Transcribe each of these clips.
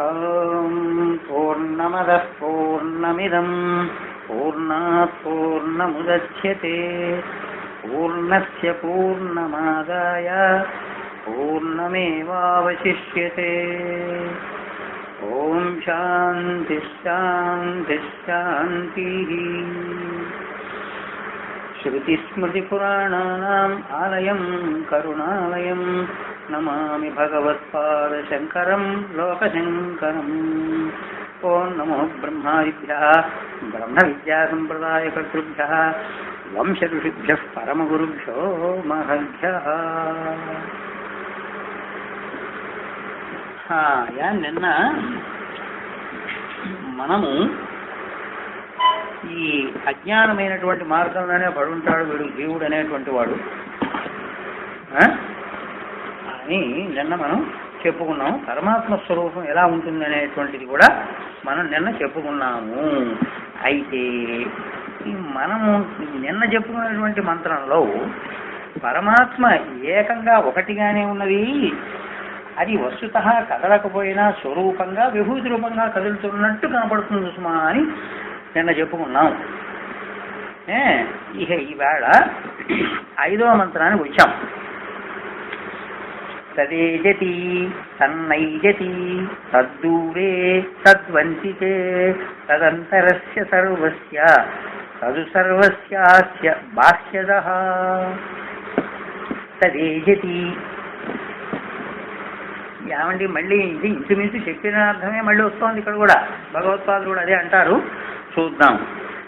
ఓం పూర్ణమదః పూర్ణమిదం పూర్ణాత్ పూర్ణముదచ్యతే పూర్ణస్య పూర్ణమాదాయ పూర్ణమేవావశిష్యతే. ఓం శాంతి శాంతి శాంతి. శ్రుతిస్మృతిపురాణానాం ఆలయం కరుణాలయం నమామి భగవత్పాదశంకరం లోకశంకరం. ఓం నమో బ్రహ్మాదిభ్యః బ్రహ్మవిద్యాసంప్రదాయకర్తృభ్యః వంశఋషిభ్యః పరమగురుభ్యో మహద్భ్యః. నిన్న మనము ఈ అజ్ఞానమైనటువంటి మార్గంలోనే పడుంటాడు వీడు జీవుడు అనేటువంటి వాడు అని నిన్న మనం చెప్పుకున్నాము. పరమాత్మ స్వరూపం ఎలా ఉంటుంది అనేటువంటిది కూడా మనం నిన్న చెప్పుకున్నాము. అయితే మనము నిన్న చెప్పుకున్నటువంటి మంత్రంలో పరమాత్మ ఏకంగా ఒకటిగానే ఉన్నది, అది వస్తుతః కదలకపోయినా స్వరూపంగా విభూతి రూపంగా కదులుతున్నట్టు కనపడుతుంది సుమా అని నిన్న చెప్పుకున్నాం. ఇక ఈవేళ 5వ మంత్రానికి వచ్చాం. తదేజతి తన్నైజతి తద్దూరే తద్వంచితే తదంతరస్య సర్వస్య తదు సర్వస్యాస్య బాహ్యదః. తదేజతి ఏమండి, మళ్ళీ ఇది ఇంచుమించు చెప్పిన అర్థమే మళ్ళీ వస్తోంది. ఇక్కడ కూడా భగవత్పాదులు కూడా అదే అంటారు. చూద్దాం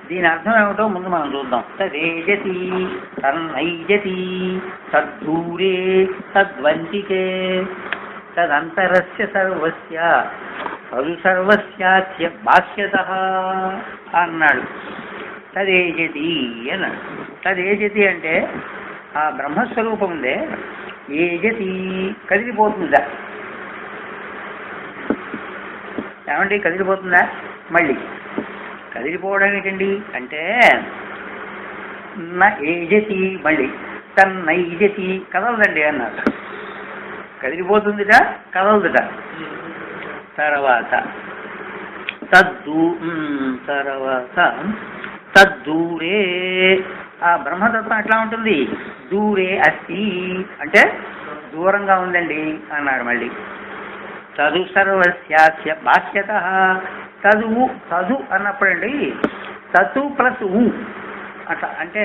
దీని అర్థం ఏమిటో ముందు మనం చూద్దాం. తదేజతి తన్నైజతి తద్దూరే తద్వంచితే తదంతరస్య సర్వస్య తదు సర్వస్యాస్య బాహ్యతః అన్నాడు. తదేజతి అన్నాడు. తదేజతి అంటే ఆ బ్రహ్మస్వరూపం ఉందే, ఏజతి కదిలిపోతుందా? ఏమండి కదిలిపోతుందా? మళ్ళీ కదిలిపోవడం ఏంటండి అంటే నా ఏజతి మళ్ళీ తన్నైజతి కదలదండి అన్నారు. కదిలిపోతుందిట, కదలదుట. తర్వాత తద్దూరే ఆ బ్రహ్మతత్వం ఎట్లా ఉంటుంది? దూరే అస్తి అంటే దూరంగా ఉందండి అన్నాడు. మళ్ళీ తదు సర్వస్యాస్య బాహ్యతః. తదు అన్నప్పుడండి తతు ప్లస్ ఊ అట్లా అంటే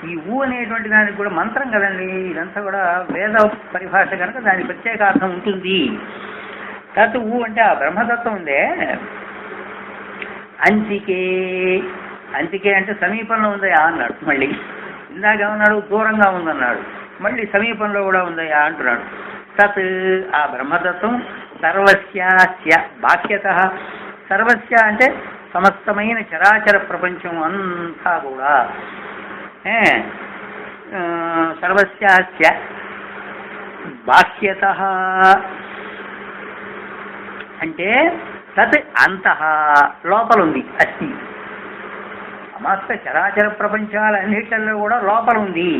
ఈ ఊ అనేటువంటి దానికి కూడా మంత్రం కదండి. ఇదంతా కూడా వేద పరిభాష కనుక దాని ప్రత్యేక అర్థం ఉంటుంది. తతు ఊ అంటే ఆ బ్రహ్మతత్వం ఉందే, అంచికే అంచికే అంటే సమీపంలో ఉందయా అన్నాడు. మళ్ళీ ఇందాక ఏమన్నాడు? దూరంగా ఉందన్నాడు. మళ్ళీ సమీపంలో కూడా ఉందయా అంటున్నాడు. తత్ ఆ బ్రహ్మతత్వం సర్వస్యాస్య బాహ్యతః. సర్వస్య అంటే సమస్తమైన చరాచర ప్రపంచం అంతా కూడా సర్వస్యాస్య బాహ్యతః అంటే తత్ అంతః లోపలుంది. అస్తి సమస్త చరాచర ప్రపంచాలన్నిటిలో కూడా లోపల ఉంది.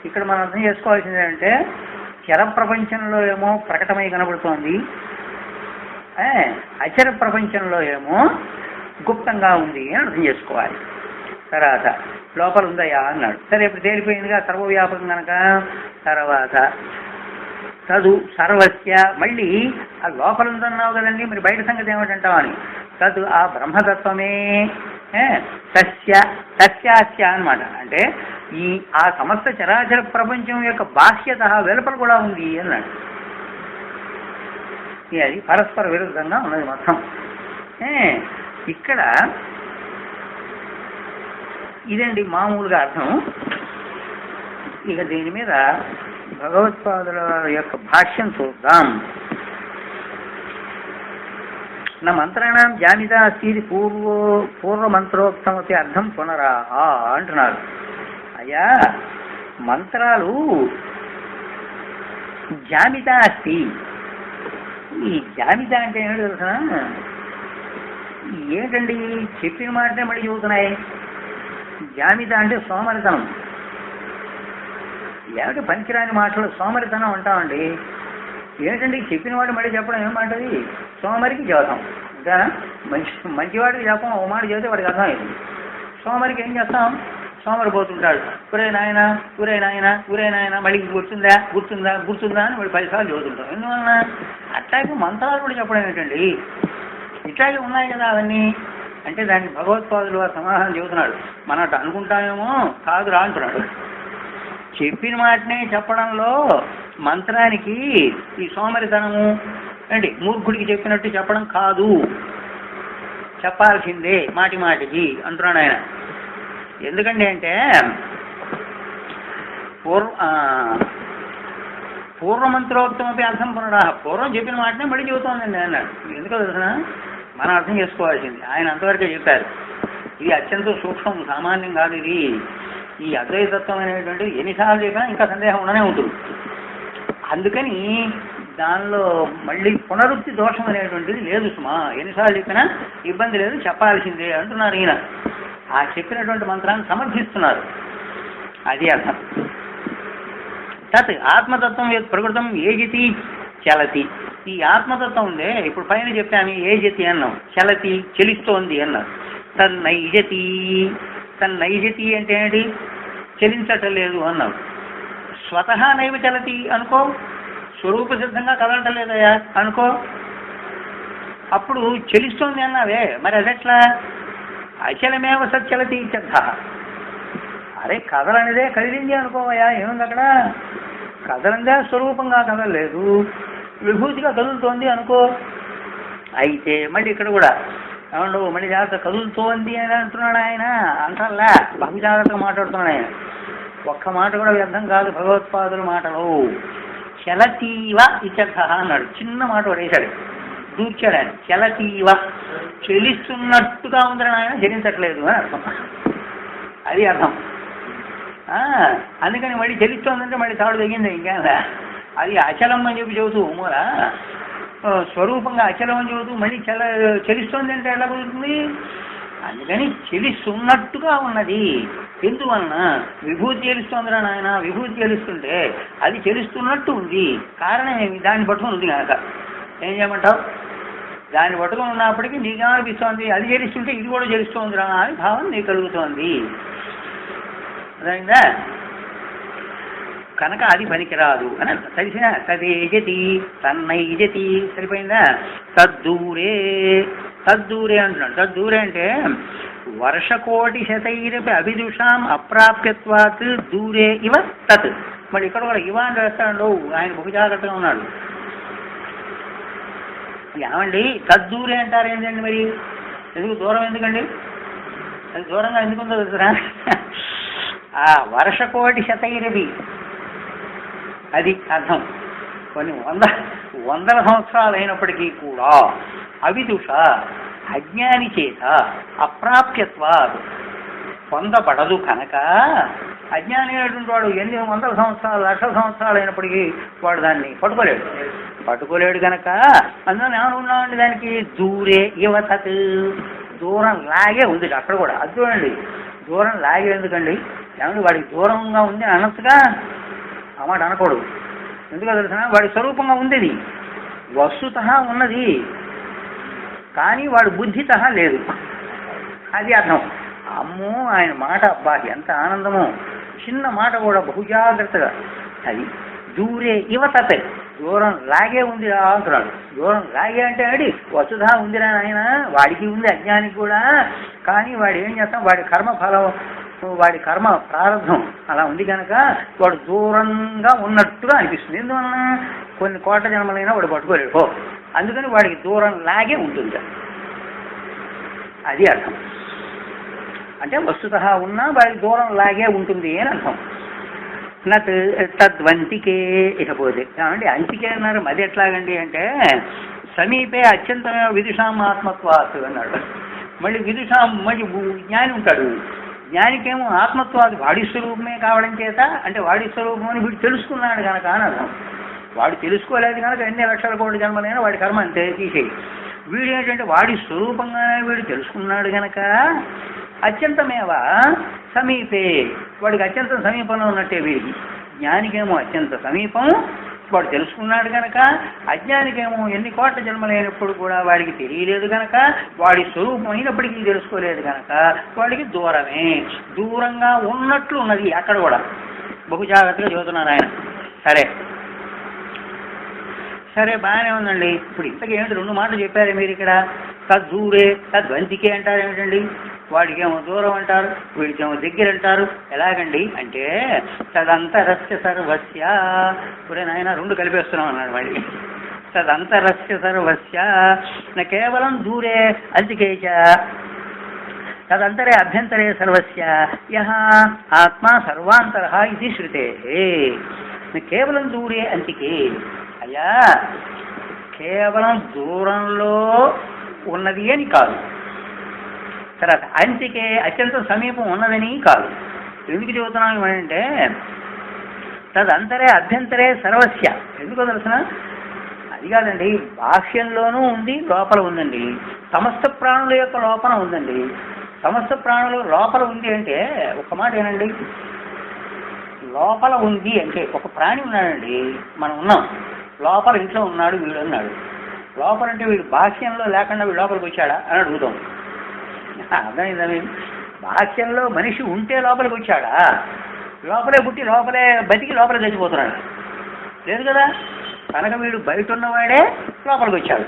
ఇక్కడ మనం అర్థం చేసుకోవాల్సింది ఏంటంటే చర ప్రపంచంలో ఏమో ప్రకటమై కనబడుతోంది, అచర ప్రపంచంలో ఏమో గుప్తంగా ఉంది అని అర్థం చేసుకోవాలి. తర్వాత లోపల ఉందయా అన్నాడు. సరే ఇప్పుడు తేలిపోయిందిగా సర్వవ్యాపకం కనుక. తర్వాత తదు సర్వస్య మళ్ళీ ఆ లోపల ఉందన్నావు కదండి, మరి బయట సంగతి ఏమిటంటావు అని. తదు ఆ బ్రహ్మతత్వమే సస్యాస్య అనమాట. అంటే ఆ సమస్త చరాచర ప్రపంచం యొక్క బాహ్యత వెలుపల కూడా ఉంది అన్నాడు. అది పరస్పర విరుద్ధంగా ఉన్నది మొత్తం. ఇక్కడ ఇదండి మామూలుగా అర్థం. ఇక దీని మీద భగవత్పాదుల యొక్క భాష్యం చూద్దాం. నా మంత్రాణం జామితా అస్తి పూర్వమంత్రోక్తమతి అర్థం పునరాహ అంటున్నారు. అయ్యా మంత్రాలు జామితా అస్తి. ఈ జామితా అంటే ఏమిటి తెలుసా? ఏంటండి చెప్పిన మాటనే మళ్ళీ చెబుతున్నాయి. జామితా అంటే సోమరితనం. ఏమిటి పనికిరాని మాటలు సోమరితనం అంటామండి. ఏంటంటే చెప్పిన వాడు మళ్ళీ చెప్పడం ఏమంటది? సోమరికి చెబుతాం అంతేనా? మంచివాడికి చెప్పం, ఓ మాట చెబితే వాడికి అర్థమైంది. సోమరికి ఏం చేస్తాం? సోమరి పోతుంటాడు, ఊరే నాయన ఊరే నాయన ఊరే నాయన, మళ్ళీ గుర్తుందా గుర్తుందా గుర్తుందా అని మళ్ళీ 10 సార్లు చదువుతుంటాం. ఎందువలన? అట్లాగే మంత్రాలు కూడా చెప్పడం ఏంటండి? ఇట్లాగే ఉన్నాయి కదా అవన్నీ. అంటే దాన్ని భగవత్పాదులు వారు సమాధానం చెబుతున్నాడు. మనం అటు అనుకుంటామేమో, కాదురా అంటున్నాడు. చెప్పిన మాటనే చెప్పడంలో మంత్రానికి ఈ సోమరితనము అంటే మూర్ఖుడికి చెప్పినట్టు చెప్పడం కాదు, చెప్పాల్సిందే మాటి మాటికి అంటున్నాడు ఆయన. ఎందుకండి అంటే పూర్వమంత్రోక్తమపి అర్థం పునరా, పూర్వం చెప్పిన మాటనే మళ్ళీ చెబుతోందండి అన్నాడు. ఎందుకో తెలుసిన మనం అర్థం చేసుకోవాల్సింది. ఆయన అంతవరకే చెప్పారు. ఇది అత్యంత సూక్ష్మం, సామాన్యం కాదు ఇది. ఈ అద్వైతత్వం అనేటువంటి ఎన్నిసార్లు చెప్పినా ఇంకా సందేహం ఉండనే ఉంటుంది. అందుకని దానిలో మళ్ళీ పునరుక్తి దోషం అనేటువంటిది లేదు సుమా. ఎన్నిసార్లు చెప్పినా ఇబ్బంది లేదు, చెప్పాల్సిందే అంటున్నారు ఈయన. ఆ చెప్పినటువంటి మంత్రాన్ని సమర్థిస్తున్నారు. అది అర్థం. తత్ ఆత్మతత్వం ప్రకృతం ఏజితి చలతి. ఈ ఆత్మతత్వం ఉందే, ఇప్పుడు పైన చెప్పాము ఏజతి అన్నాం, చలతి చలిస్తోంది అన్నాం. తన్నైజతి, తన్నైజతి అంటే ఏంటి? చలించటం లేదు అన్నాం. స్వతహా నైవ చలతి అనుకో, స్వరూప సిద్ధంగా కదలటం లేదయా అనుకో, అప్పుడు చలిస్తోంది అన్నావే, మరి అదెట్లా? అచలమేవ సచ్చలతి ఇత్యర్థ. అరే కదలనిదే కదిలింది అనుకోవయా, ఏముంది అక్కడ? కదలంగా స్వరూపంగా కదలలేదు, విభూతిగా కదులుతోంది అనుకో. అయితే మళ్ళీ ఇక్కడ కూడా ఏమండు మళ్ళీ జాగ్రత్త, కదులుతోంది అని అంటున్నాడు ఆయన. అంటల్లా, బహు జాగ్రత్తగా మాట్లాడుతున్నాడు ఆయన. ఒక్క మాట కూడా వ్యర్థం కాదు భగవత్పాదుల మాటలు. చలతీవ ఇత్యర్థ అన్నాడు. చిన్న మాట పడేశాడు, దూర్చాడు ఆయన. చలతీవ, చెలిస్తున్నట్టుగా ఉందని ఆయన, చలించట్లేదు అని అర్థం. అది అర్థం. అందుకని మళ్ళీ చెలిస్తోందంటే మళ్ళీ తాడు తగ్గింది ఇంకా. అది అచలం అని చెప్పి చెబుతూ మూల స్వరూపంగా అచలం అని చెబుతూ మళ్ళీ చెలిస్తోంది అంటే ఎలా కుదురుతుంది? అందుకని చెలిస్తున్నట్టుగా ఉన్నది. ఎందువలన? విభూతి చెలుస్తోందిరా నాయన. విభూతి చెలుస్తుంటే అది చెలుస్తున్నట్టు ఉంది. కారణం ఏమి? దాన్ని పట్టుకుని ఉంది కనుక. ఏం చేయమంటావు? దాన్ని పట్టుకుని ఉన్నప్పటికీ నీకేమనిపిస్తోంది? అది చెలుస్తుంటే ఇది కూడా చెలుస్తోందిరా అని భావన నీకు కలుగుతోంది. అదైందా? కనుక అది పనికిరాదు అని తెలిసిన. తదేజతి తన్నైజతి, సరిపోయిందా? తద్దూరే, తద్దూరే అంటున్నాడు. తద్దూరే అంటే వర్షకోటి శతైరపి అభిదుషాం అప్రాప్యత్వాత్ దూరే ఇవ తత్. మరి ఇక్కడ కూడా ఇవ అని రాస్తాడు ఆయన, బహు జాగ్రత్తగా ఉన్నాడు. ఏమండి తద్దూరే అంటారు ఏంటండి? మరి ఎందుకు దూరం? ఎందుకండి అది దూరంగా ఎందుకుందో తెలుసురా? ఆ వర్షకోటి శతైరపి అది అర్థం. కొన్ని వందల సంవత్సరాలు అయినప్పటికీ కూడా అవిదుష, అజ్ఞాని చేత అప్రాప్యత్వాత్ పొందబడదు కనుక, అజ్ఞాని అయినటువంటి వాడు ఎన్ని వందల సంవత్సరాలు లక్షల సంవత్సరాలు అయినప్పటికీ వాడు దాన్ని పట్టుకోలేడు కనుక అందులో ఏమనుకున్నామండి? దానికి దూరే యువతత్, దూరం లాగే ఉంది. అక్కడ కూడా అది చూడండి, దూరం లాగే ఎందుకండి? ఏమంటే వాడికి దూరంగా ఉంది అనొచ్చుగా, ఆ మాట అనకూడదు. ఎందుకో తెలిసిన? వాడి స్వరూపంగా ఉంది, అది వస్తుత ఉన్నది, కానీ వాడు బుద్ధిత లేదు. అది అర్థం. అమ్మో ఆయన మాట, అబ్బా ఎంత ఆనందమో! చిన్న మాట కూడా బహు జాగ్రత్తగా. అది దూరే యువతతే, దూరం లాగే ఉంది అంటున్నాడు. దూరం లాగే అంటే అడి వస్తుత ఉందిరా ఆయన, వాడికి ఉంది, అజ్ఞానికి కూడా. కానీ వాడు ఏం చేస్తాం? వాడి కర్మఫలం, వాడి కర్మ ప్రారంభం అలా ఉంది కనుక వాడు దూరంగా ఉన్నట్టుగా అనిపిస్తుంది. ఎందువలన? కొన్ని కోట్ల జన్మలైనా వాడు పట్టుకోలేడు. అందుకని వాడికి దూరం లాగే ఉంటుంది. అది అర్థం. అంటే వస్తుత ఉన్నా వాడికి దూరం లాగే ఉంటుంది అని అర్థం. నత్ తద్వంతికే. ఇకపోతే ఏమండి అంతికే అన్నారు, అది ఎట్లాగండి అంటే సమీపే అత్యంతమే విదుషాం ఆత్మత్వాత్ అన్నాడు. మళ్ళీ విదుషాం, మళ్ళీ జ్ఞాని ఉంటాడు. జ్ఞానికేమో ఆత్మత్వాది వాడి స్వరూపమే కావడం చేత, అంటే వాడి స్వరూపం అని వీడు తెలుసుకున్నాడు కనుక అని అర్థం. వాడు తెలుసుకోలేదు కనుక ఎన్ని లక్షల కోట్ల జన్మలైనా వాడి కర్మ అంతే తీసేయి. వీడు ఏంటంటే వాడి స్వరూపంగానే వీడు తెలుసుకున్నాడు కనుక అత్యంతమేవా సమీపే, వాడికి అత్యంత సమీపంలో ఉన్నట్టే వీడికి. జ్ఞానికేమో అత్యంత సమీపం, వాడు తెలుసుకున్నాడు కనుక, అజ్ఞానికేమో ఎన్ని కోట్ల జన్మలైనప్పుడు కూడా వాడికి తెలియలేదు కనుక, వాడి స్వరూపం అయినప్పటికీ తెలుసుకోలేదు కనుక వాడికి దూరమే, దూరంగా ఉన్నట్లు ఉన్నది. అక్కడ కూడా బహు జాగ్రత్తగా చదువుతున్నారు ఆయన. సరే బాగానే ఉందండి. ఇప్పుడు ఇంతకీ ఏమిటి 2 మాటలు చెప్పారు మీరు ఇక్కడ. తద్దూరే తద్వంతికే అంటారు ఏమిటండి? వాడికేమో దూరం అంటారు, వీడికేమో దగ్గర అంటారు. ఎలాగండి అంటే తదంతరస్య సర్వస్య. ఇప్పుడు నాయన 2 కలిపేస్తున్నాం అన్నాడు వాడికి. తదంతరస్య సర్వస్య న కేవలం దూరే అంతికేచ తదంతరే అభ్యంతరే సర్వస్య యః ఆత్మా సర్వాంతరః ఇది శృతేః. కేవలం దూరే అంతికే. అయ్యా కేవలం దూరంలో ఉన్నది అని కాదు, తర్వాత అంతికే అత్యంత సమీపం ఉన్నదని కాదు. ఎందుకు చెబుతున్నాం అంటే తదంతరే అభ్యంతరే సర్వస్య. ఎందుకో తెలుసిన? అది కాదండి, బాహ్యంలోనూ ఉంది, లోపల ఉందండి. సమస్త ప్రాణుల యొక్క లోపల ఉందండి. సమస్త ప్రాణులు లోపల ఉంది అంటే ఒక మాట ఏనండి, లోపల ఉంది అంటే ఒక ప్రాణి ఉన్నాడండి, మనం ఉన్నాం. లోపల ఇంట్లో ఉన్నాడు వీడు అన్నాడు. లోపల అంటే వీడు బాహ్యంలో లేకుండా వీడు లోపలికి వచ్చాడా అని అడుగుతాం. అర్థమైందని బాహ్యంలో మనిషి ఉంటే లోపలికి వచ్చాడా? లోపలే పుట్టి లోపలే బతికి లోపలే చచ్చిపోతున్నాడు లేదు కదా. కనుక వీడు బయట ఉన్నవాడే లోపలికి వచ్చాడు.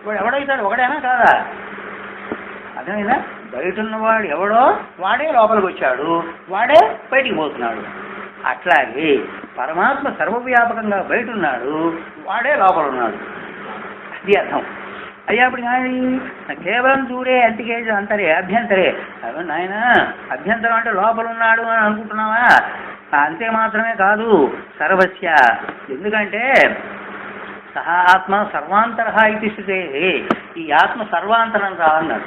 వాడు ఎవడవుతాడు? ఒకడేనా కాదా? అర్థమైందా? బయట ఉన్నవాడు ఎవడో వాడే లోపలికి వచ్చాడు, వాడే బయటికి పోతున్నాడు. అట్లాగే పరమాత్మ సర్వవ్యాపకంగా బయట ఉన్నాడు, వాడే లోపల ఉన్నాడు. అది అర్థం. అయ్యా ఇప్పుడు కానీ కేవలం దూరే అంతికే అంతరే అభ్యంతరే. అదే నాయన అభ్యంతరం అంటే లోపల ఉన్నాడు అని అనుకుంటున్నావా? అంతే మాత్రమే కాదు, సర్వస్య. ఎందుకంటే సహా ఆత్మ సర్వాంతరః ఇది స్థితే. ఈ ఆత్మ సర్వాంతరం రా అన్నాడు.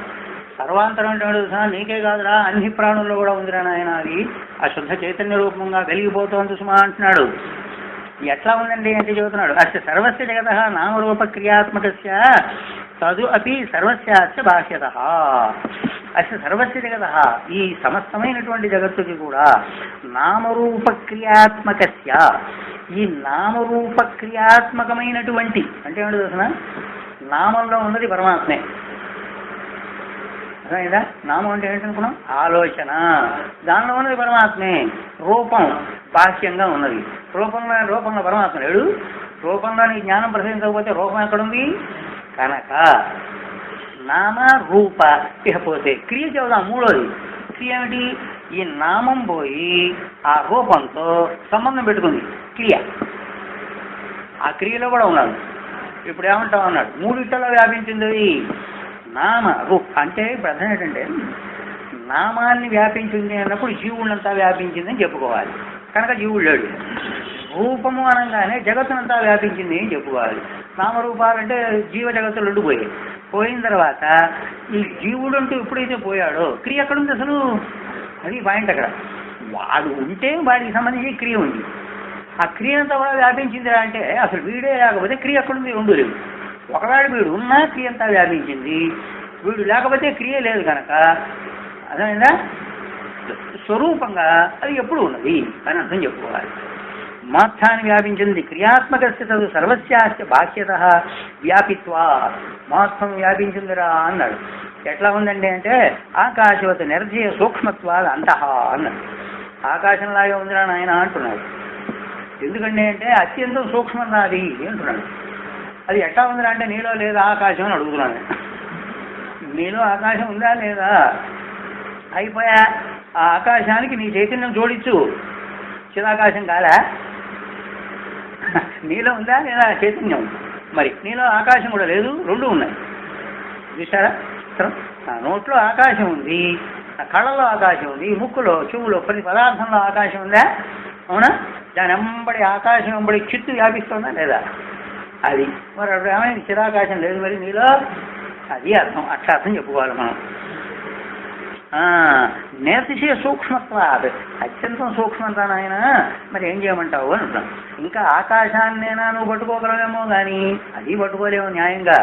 సర్వాంతరం అంటే నీకే కాదురా అన్ని ప్రాణుల్లో కూడా ఉందిరా నాయన. అది ఆ శుద్ధ చైతన్య రూపంగా వెలిగిపోతోంది సుమా అంటున్నాడు. ఎట్లా ఉందండి అంటే చెబుతున్నాడు. అస్య సర్వస్య జగత నామరూప క్రియాత్మకస్య తదు అపి సర్వస్యాస్య బాహ్యతః. అస్య సర్వస్య జగత ఈ సమస్తమైనటువంటి జగత్తుకి కూడా నామరూప క్రియాత్మకస్య ఈ నామరూప క్రియాత్మకమైనటువంటి అంటే ఏమిటి తెలుసిన? నామంలో ఉన్నది పరమాత్మే. అర్థమైందా? నామం అంటే ఏంటనుకున్నాం? ఆలోచన. దానిలో ఉన్నది పరమాత్మే. రూపం బాహ్యంగా ఉన్నది. రూపంలో పరమాత్మ లేడు. రూపంలో నీ జ్ఞానం ప్రసరించకపోతే రూపం ఎక్కడుంది? కనుక నామ రూప ఇకపోతే క్రియ చెబుదాం. మూడోది క్రియ ఏమిటి? ఈ నామం పోయి ఆ రూపంతో సంబంధం పెట్టుకుంది క్రియ. ఆ క్రియలో కూడా ఉన్నాడు. ఇప్పుడు ఏమంటావు అన్నాడు, మూడిట్లో వ్యాపించింది నామ రూప్. అంటే ఇప్పుడు అర్థం ఏంటంటే నామాన్ని వ్యాపించింది అన్నప్పుడు జీవుళ్ళంతా వ్యాపించిందని చెప్పుకోవాలి. కనుక జీవుడు లేడు. రూపము అనగానే జగత్తునంతా వ్యాపించింది అని చెప్పుకోవాలి. నామరూపాలంటే జీవ జగత్తులు ఉండిపోయాయి. పోయిన తర్వాత ఈ జీవుడు అంటూ ఎప్పుడైతే పోయాడో క్రియ ఎక్కడుంది అసలు? అది పాయింట్. అక్కడ వాడు ఉంటే వాడికి సంబంధించి క్రియ ఉంది. ఆ క్రియ అంతా కూడా వ్యాపించిందిరా అంటే అసలు వీడే లేకపోతే క్రియ ఎక్కడుంది? ఉండలేదు. ఒకవేళ వీడు ఉన్నా క్రియ అంతా వ్యాపించింది, వీడు లేకపోతే క్రియ లేదు. కనుక అర్థమైందా? స్వరూపంగా అది ఎప్పుడు ఉన్నది అని అర్థం చెప్పుకోవాలి. మోక్షాన్ని వ్యాపించింది క్రియాత్మకస్య తదు సర్వస్యాస్య బాహ్యతః వ్యాపిత్వా. మోక్షం వ్యాపించిందిరా అన్నాడు. ఎట్లా ఉందండి అంటే ఆకాశవత నిర్జయ సూక్ష్మత్వాలు అంతః అన్నాడు. ఆకాశంలాగే ఉందిరా నాయన అంటున్నాడు. ఎందుకండి అంటే అత్యంతం సూక్ష్మం నాది అంటున్నాడు. అది ఎట్లా ఉందిరా అంటే నీలో లేదా ఆకాశం అని అడుగుతున్నాను. నీలో ఆకాశం ఉందా లేదా? అయిపోయా. ఆ ఆకాశానికి నీ చైతన్యం జోడించు. చిరాకాశం కాదా? నీలో ఉందా లేదా చైతన్యం? మరి నీలో ఆకాశం కూడా లేదు, రెండు ఉన్నాయి. చూసారా? నోట్లో ఆకాశం ఉంది, కళ్ళలో ఆకాశం ఉంది, ముక్కులో, చెవులో, ప్రతి పదార్థంలో ఆకాశం ఉందా? అవునా? దాని వెంబడి ఆకాశం వెంబడి చిత్తు వ్యాపిస్తుందా లేదా? అది మరి అప్పుడు ఏమైనా చిరాకాశం లేదు మరి నీలో. అది అర్థం. అట్లా అర్థం చెప్పుకోవాలి మనం. నేర్తిశయ సూక్ష్మత్వ అత్యంతం సూక్ష్మంతా నాయన. మరి ఏం చేయమంటావు అని అంటాం. ఇంకా ఆకాశాన్నేనా నువ్వు పట్టుకోగలవేమో కానీ అది పట్టుకోలేము న్యాయంగా.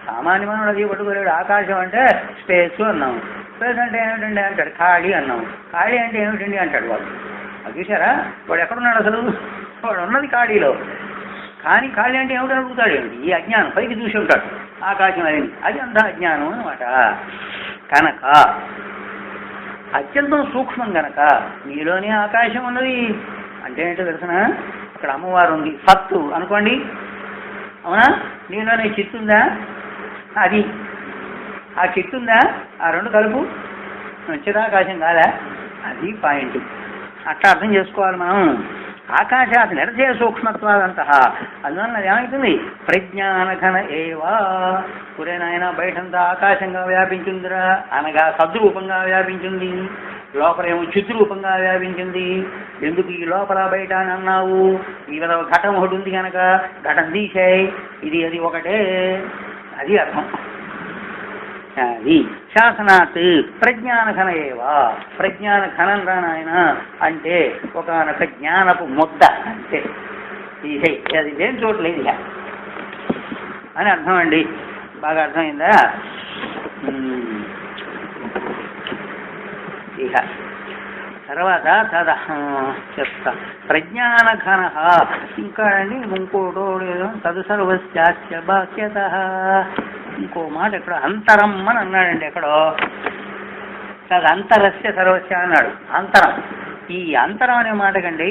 సామాన్యమైన అది పట్టుకోలేడు. ఆకాశం అంటే స్పేస్ అన్నాము. స్పేస్ అంటే ఏమిటండి అంటాడు. ఖాళీ అన్నాము. ఖాళీ అంటే ఏమిటండి అంటాడు వాడు. అది చూసారా? వాడు ఎక్కడున్నాడు అసలు? వాడు ఉన్నది ఖాళీలో. కానీ ఖాళీ అంటే ఏమిటో అడుగుతాడు ఏమిటి? ఈ అజ్ఞానం పైకి చూసి ఉంటాడు ఆకాశం అనేది, అది అంతా అజ్ఞానం అనమాట. కనుక అత్యంతం సూక్ష్మం కనుక నీలోనే ఆకాశం ఉన్నది అంటే ఏంటో తెలుసిన, అక్కడ అమ్మవారు ఉంది సత్తు అనుకోండి, అవునా? నీలోనే చిత్తుందా, అది ఆ చిత్తుందా, ఆ రెండు కలుపు చిరాకాశం కాదా, అది పాయింట్. అట్లా అర్థం చేసుకోవాలి మనం. ఆకాశాత్ నిరచయ సూక్ష్మత్వాదంత, అందువల్ల ఏమవుతుంది? ప్రజ్ఞానఘన ఏవా, పురేనాయన బయటంతా ఆకాశంగా వ్యాపించిందిరా అనగా సద్రూపంగా వ్యాపించింది, లోపల ఏమో చిద్రూపంగా వ్యాపించింది. ఎందుకు ఈ లోపల బయట అని అన్నావు? ఈ విధంగా ఘటం ఒకటి ఉంది కనుక ఘటం తీసేయి, ఇది అది ఒకటే, అది అర్థం. అది శాసనాత్ ప్రజ్ఞానఘన ఏవా, ప్రజ్ఞాన ఘనం రానాయన అంటే ఒకనొక జ్ఞానపు ముద్ద అంటే తీసేయి, అది ఏం చూడలేదు అని అర్థం అండి. బాగా అర్థమైందా? ఇక తర్వాత చెప్తా ప్రజ్ఞానఘన. ఇంకా అండి ఇంకోటో తదు సర్వస్యాస్య బాహ్యత, ఇంకో మాట ఎక్కడో అంతరం అని అన్నాడండి, ఎక్కడో తదంతరస్య సర్వస్య అన్నాడు. అంతరం, ఈ అంతరం అనే మాటకండి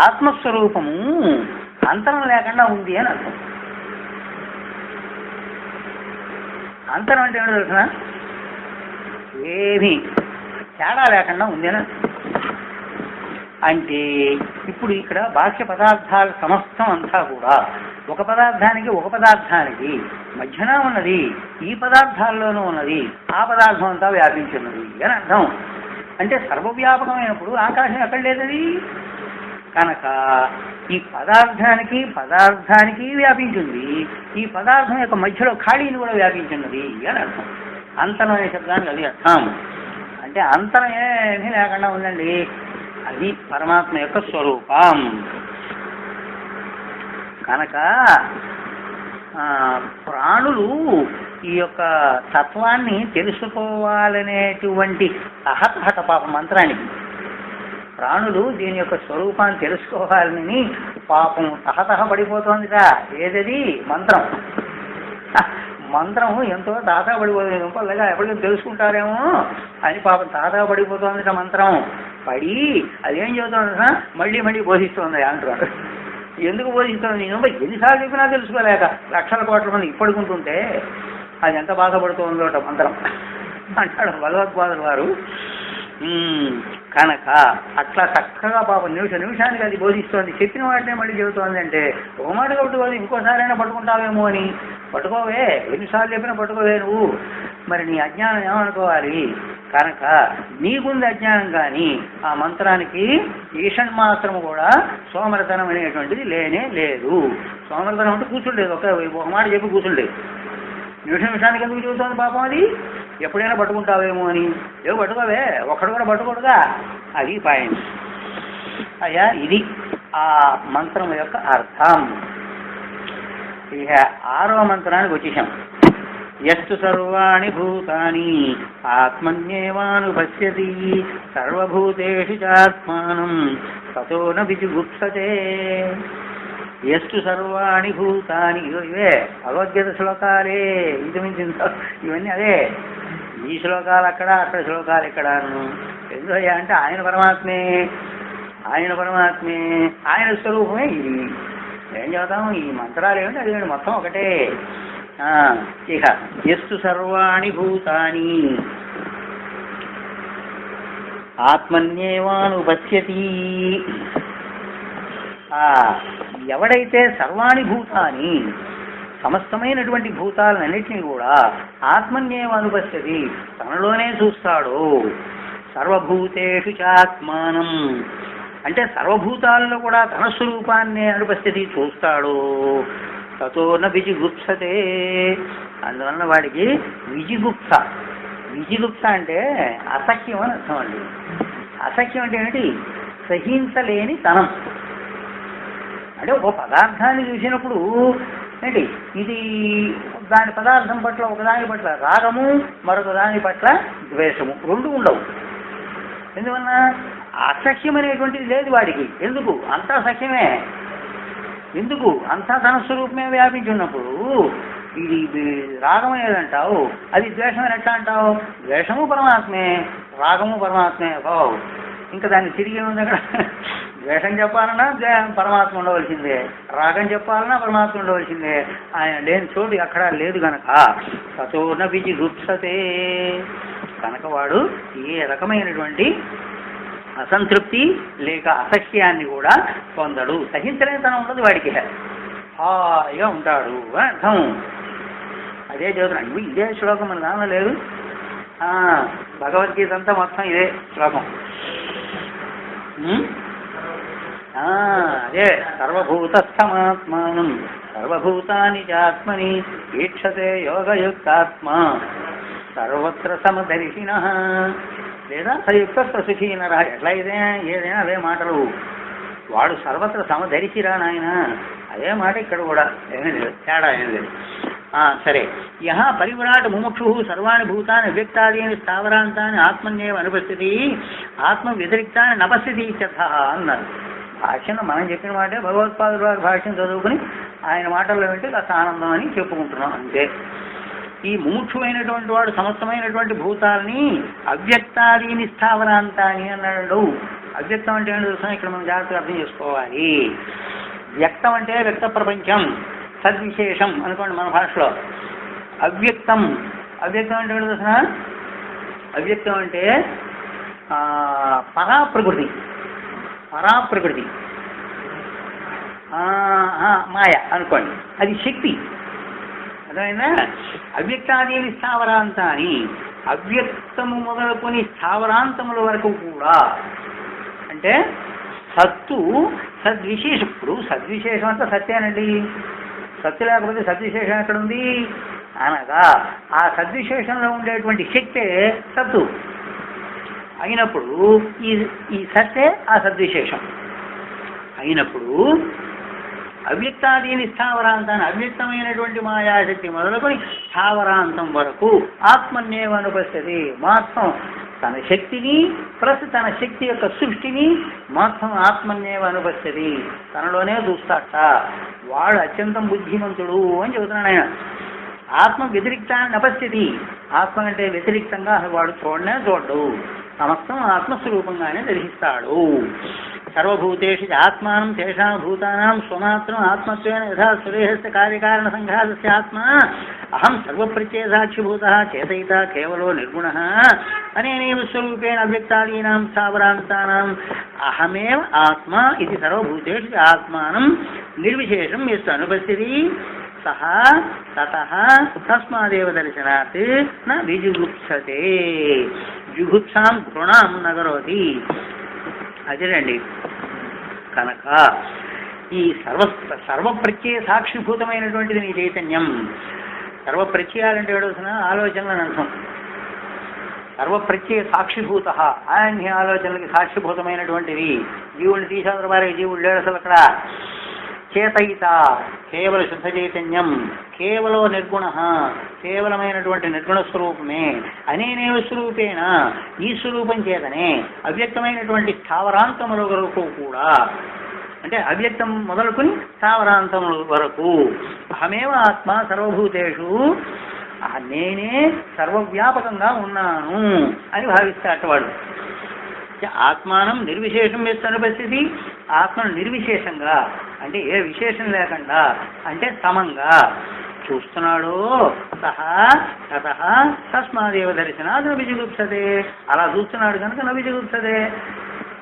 ఆత్మస్వరూపము అంతరం లేకుండా ఉంది అని అర్థం. అంతరం అంటే ఏమిటో తెలుసిన, ఏమీ తేడా లేకుండా ఉంది అని అంటే. ఇప్పుడు ఇక్కడ బాహ్య పదార్థాల సమస్తం అంతా కూడా ఒక పదార్థానికి ఒక పదార్థానికి మధ్యన ఉన్నది, ఈ పదార్థాల్లోనూ ఉన్నది, ఆ పదార్థం అంతా వ్యాపించున్నది అని అర్థం. అంటే సర్వవ్యాపకమైనప్పుడు ఆకాశం ఎక్కడ లేదది కనుక ఈ పదార్థానికి వ్యాపించింది, ఈ పదార్థం యొక్క మధ్యలో ఖాళీని కూడా వ్యాపించున్నది అని అర్థం. అంతరం అనే శబ్దానికి అది అర్థం. అంటే అంతరం ఏమీ లేకుండా ఉందండి, అది పరమాత్మ యొక్క స్వరూపం. కనుక ప్రాణులు ఈ యొక్క తత్వాన్ని తెలుసుకోవాలనేటువంటి తహతహత పాప మంత్రానికి, ప్రాణులు దీని యొక్క స్వరూపాన్ని తెలుసుకోవాలని పాపం తహతహ పడిపోతోందిగా. ఏదది? మంత్రం. మంత్రం ఎంతో తాతా పడిపోతుంది, పల్లగా ఎప్పటికీ తెలుసుకుంటారేమో అని పాపం తాతా పడిపోతుంది. మంత్రం పడి అదేం చెబుతుంది, మళ్ళీ మళ్ళీ బోధిస్తుంది అంటున్నాడు. ఎందుకు బోధిస్తుంది? నేను ఎన్నిసార్లు చెప్పినా తెలుసుకోలేక లక్షల కోట్ల మంది ఇప్పటికుంటుంటే అది ఎంత బాధపడుతుందో మంత్రం అంటాడు భగవద్పాదుల వారు. కనుక అట్లా చక్కగా పాపం నిమిషానికి అది బోధిస్తోంది. చెప్పిన వాటినే మళ్ళీ చెబుతోంది. అంటే ఒక మాట పట్టుకోవాలి, ఇంకోసారైనా పట్టుకుంటావేమో అని. పట్టుకోవే, ఎన్నిసార్లు చెప్పినా పట్టుకోవే నువ్వు. మరి నీ అజ్ఞానం ఏమనుకోవాలి? కనుక నీకుంది అజ్ఞానం, కానీ ఆ మంత్రానికి ఈషన్ మాత్రము కూడా సోమరతనం అనేటువంటిది లేనే లేదు. సోమరతనం అంటే కూర్చుండేది, ఒక మాట చెప్పి కూర్చుండేది. నిమిషానికి ఎందుకు చెబుతోంది పాపం? అది ఎప్పుడైనా పట్టుకుంటావేమో అని. ఏవో పట్టుకోవే, ఒక్కడు కూడా పట్టుకోడుగా, అది పాయింట్. అయ్యా ఇది ఆ మంత్రం యొక్క అర్థం. ఇక 6వ మంత్రానికి వచ్చేసాం. యస్తు సర్వాణి భూతాని ఆత్మన్యేవానుపశ్యతి సర్వభూతేషు చాత్మానం తతో న విజుగుప్సతే. యస్తు సర్వాణి భూతాని, ఇవే భగవద్గీత శ్లోకాలే. ఇంచుమించు ఇవన్నీ అదే. ఈ శ్లోకాలు అక్కడ శ్లోకాలు ఇక్కడను. ఎందుకయ్యా అంటే ఆయన పరమాత్మే, ఆయన స్వరూపమే ఇది. ఏం చెబుతాము? ఈ మంత్రాలు ఏమిటి? అది మొత్తం ఒకటే. ఇక యస్తు సర్వాణి భూతాని ఆత్మన్యేవానుపశ్యతి. ఎవడైతే సర్వాణి భూతాని సమస్తమైనటువంటి భూతాలన్నింటినీ కూడా ఆత్మన్యేవానుపశ్యతి తనలోనే చూస్తాడు. సర్వభూతేషు చాత్మానం అంటే సర్వభూతాల్లో కూడా తన స్వరూపాన్ని అనుపస్థితి చూస్తాడు. తతో న విజిగుప్సతే, అందువలన వాడికి విజిగుప్స అంటే అసఖ్యం అని అర్థం అండి. అసఖ్యం అంటే ఏమిటి? సహించలేని తనం. అంటే ఒక పదార్థాన్ని చూసినప్పుడు ఏంటి, ఇది దాని పదార్థం పట్ల ఒకదాని పట్ల రాగము, మరొక దాని పట్ల ద్వేషము రెండు ఉండవు. ఎందువలన అసఖ్యం అనేటువంటిది లేదు వాడికి. ఎందుకు? అంతా సఖ్యమే. ఎందుకు? అంతా తన స్వరూపమే వ్యాపించి ఉన్నప్పుడు ఇది రాగం ఏదంటావు, అది ద్వేషం అని ఎట్లా అంటావు? ద్వేషము పరమాత్మే, రాగము పరమాత్మే. బావు ఇంకా దాన్ని తిరిగి ఉంది అక్కడ. ద్వేషం చెప్పాలన్నా పరమాత్మ ఉండవలసిందే, రాగం చెప్పాలన్నా పరమాత్మ ఉండవలసిందే. ఆయన లేని చోటు ఎక్కడా లేదు గనక తతోన విజిగుప్సతే. కనుక వాడు ఏ రకమైనటువంటి అసంతృప్తి లేక అసహ్యాన్ని కూడా పొందడు. సహించలేనితనం ఉండదు వాడికి, హాయిగా ఉంటాడు అని అర్థం. అదే చదువుతున్నాడు. ఇదే శ్లోకం మన దానిలో లేదు. భగవద్గీత అంతా మొత్తం ఇదే శ్లోకం. అదే సర్వభూతస్థమాత్మానం సర్వభూతాని చాత్మని ఈక్షతే యోగయుక్తాత్మ సర్వత్ర సమదర్శిన లేదా సయుక్త సుఖీనర. ఎట్లా ఏదైనా అదే మాటలు. వాడు సర్వత్ర సమదర్శిరా నాయన, అదే మాట ఇక్కడ కూడా. ఏమీ లేదు, తేడా ఏం లేదు. సరే. యహ పరివిరాట్ ముముక్షు సర్వాణి భూతాన్ని వ్యక్తాదీని స్థావరాంతాన్ని ఆత్మన్యేవ అనుపస్థితి ఆత్మ వ్యతిరిక్తాన్ని నపస్థితి ఇత్యర్థ అన్నారు. భాష్యంలో మనం చెప్పిన మాటే భగవత్పాదుల వారి భాష్యం చదువుకుని ఆయన మాటల్లో వింటే కాస్త ఆనందం అని చెప్పుకుంటున్నాం అంతే. ఈ ముముక్షువైనటువంటి వాడు సమస్తమైనటువంటి భూతాలని అవ్యక్తాదీని స్థావరాంతాన్ని అన్నాడు. అవ్యక్తం అంటే ఏంటో చూసినా ఇక్కడ మనం జాగ్రత్తగా అర్థం చేసుకోవాలి. వ్యక్తం అంటే వ్యక్త ప్రపంచం, సద్విశేషం అనుకోండి మన భాషలో. అవ్యక్తం అంటే ఏంటో చూసినా, అవ్యక్తం అంటే పరాప్రకృతి మాయ అనుకోండి, అది శక్తి. అదేనా అవ్యక్తాదీని స్థావరాంతాన్ని, అవ్యక్తము మొదలుకొని స్థావరాంతముల వరకు కూడా. అంటే సత్తు సద్విశేషం. ఇప్పుడు సద్విశేషం అంతా సత్యానండి. సత్తు లేకపోతే సద్విశేషం ఎక్కడుంది అనగా ఆ సద్విశేషంలో ఉండేటువంటి శక్తే సత్తు అయినప్పుడు ఈ సత్తే ఆ సద్విశేషం అయినప్పుడు అవ్యక్తాదీని స్థావరాంతాన్ని, అవ్యక్తమైనటువంటి మాయాశక్తి మొదలుకొని స్థావరాంతం వరకు ఆత్మన్యేవ అనుపస్థితి. మొత్తం తన శక్తిని ప్లస్ తన శక్తి యొక్క సృష్టిని మొత్తం ఆత్మన్యేవ అనుపస్థితి, తనలోనే చూస్తాట. వాడు అత్యంతం బుద్ధిమంతుడు అని చెబుతున్నాడు ఆయన. ఆత్మ వ్యతిరిక్తాన్ని నపస్థితి, ఆత్మ అంటే వ్యతిరిక్తంగా వాడు చూడడు, సమస్తం ఆత్మస్వరూపంగానే దర్శిస్తాడు. సర్వభూతేషు ఆత్మానం తేషాం భూతానాం స్వమాత్రం ఆత్మత్వేన యథా సురేహస్య కార్యకారణ సంఘాతస్య ఆత్మ అహం సర్వప్రత్యయ సాక్షిభూత చేతయిత కేవలో నిర్గుణ అనేనైవ స్వరూపేణ అవ్యక్తాదీనాం స్థావరాంతానాం అహమేవ ఆత్మ ఇది సర్వభూతేషు ఆత్మానం నిర్విశేషం యస్తు అనుపస్థితి సహ తతః తస్మాదేవ దర్శనాత్ న విజుగుప్సతే జుగుప్సాం ఘృణాం నగరోతి. అదేనండి. కనుక ఈ సర్వప్రత్యయ సాక్షిభూతమైనటువంటిది నీ చైతన్యం. సర్వప్రత్యయాలంటే ఏడవసిన ఆలోచనలను అర్థం. సర్వప్రత్యయ సాక్షిభూత అన్ని ఆలోచనలకి సాక్షిభూతమైనటువంటివి. జీవుడిని తీసేందుకు వారి జీవుడు లేడు అసలు అక్కడ. చేతయిత కేవల శుద్ధ చైతన్యం, కేవలో నిర్గుణ కేవలమైనటువంటి నిర్గుణ స్వరూపమే. అనేనేవ స్వరూపేణ ఈ స్వరూపం చేతనే అవ్యక్తమైనటువంటి స్థావరాంతముల వరకు కూడా, అంటే అవ్యక్తం మొదలుకొని స్థావరాంతముల వరకు అహమేవ ఆత్మ సర్వభూతేషు, నేనే సర్వవ్యాపకంగా ఉన్నాను అని భావిస్తాట వాడు. ఆత్మానం నిర్విశేషం వేస్తున్న పరిస్థితి, ఆత్మను నిర్విశేషంగా అంటే ఏ విశేషం లేకుండా అంటే సమంగా చూస్తున్నాడు. సహా తతః తస్మాదేవ దర్శనాత్ నవిజుగుప్సతే. అలా చూస్తున్నాడు కనుక నవిజుగుప్సతే.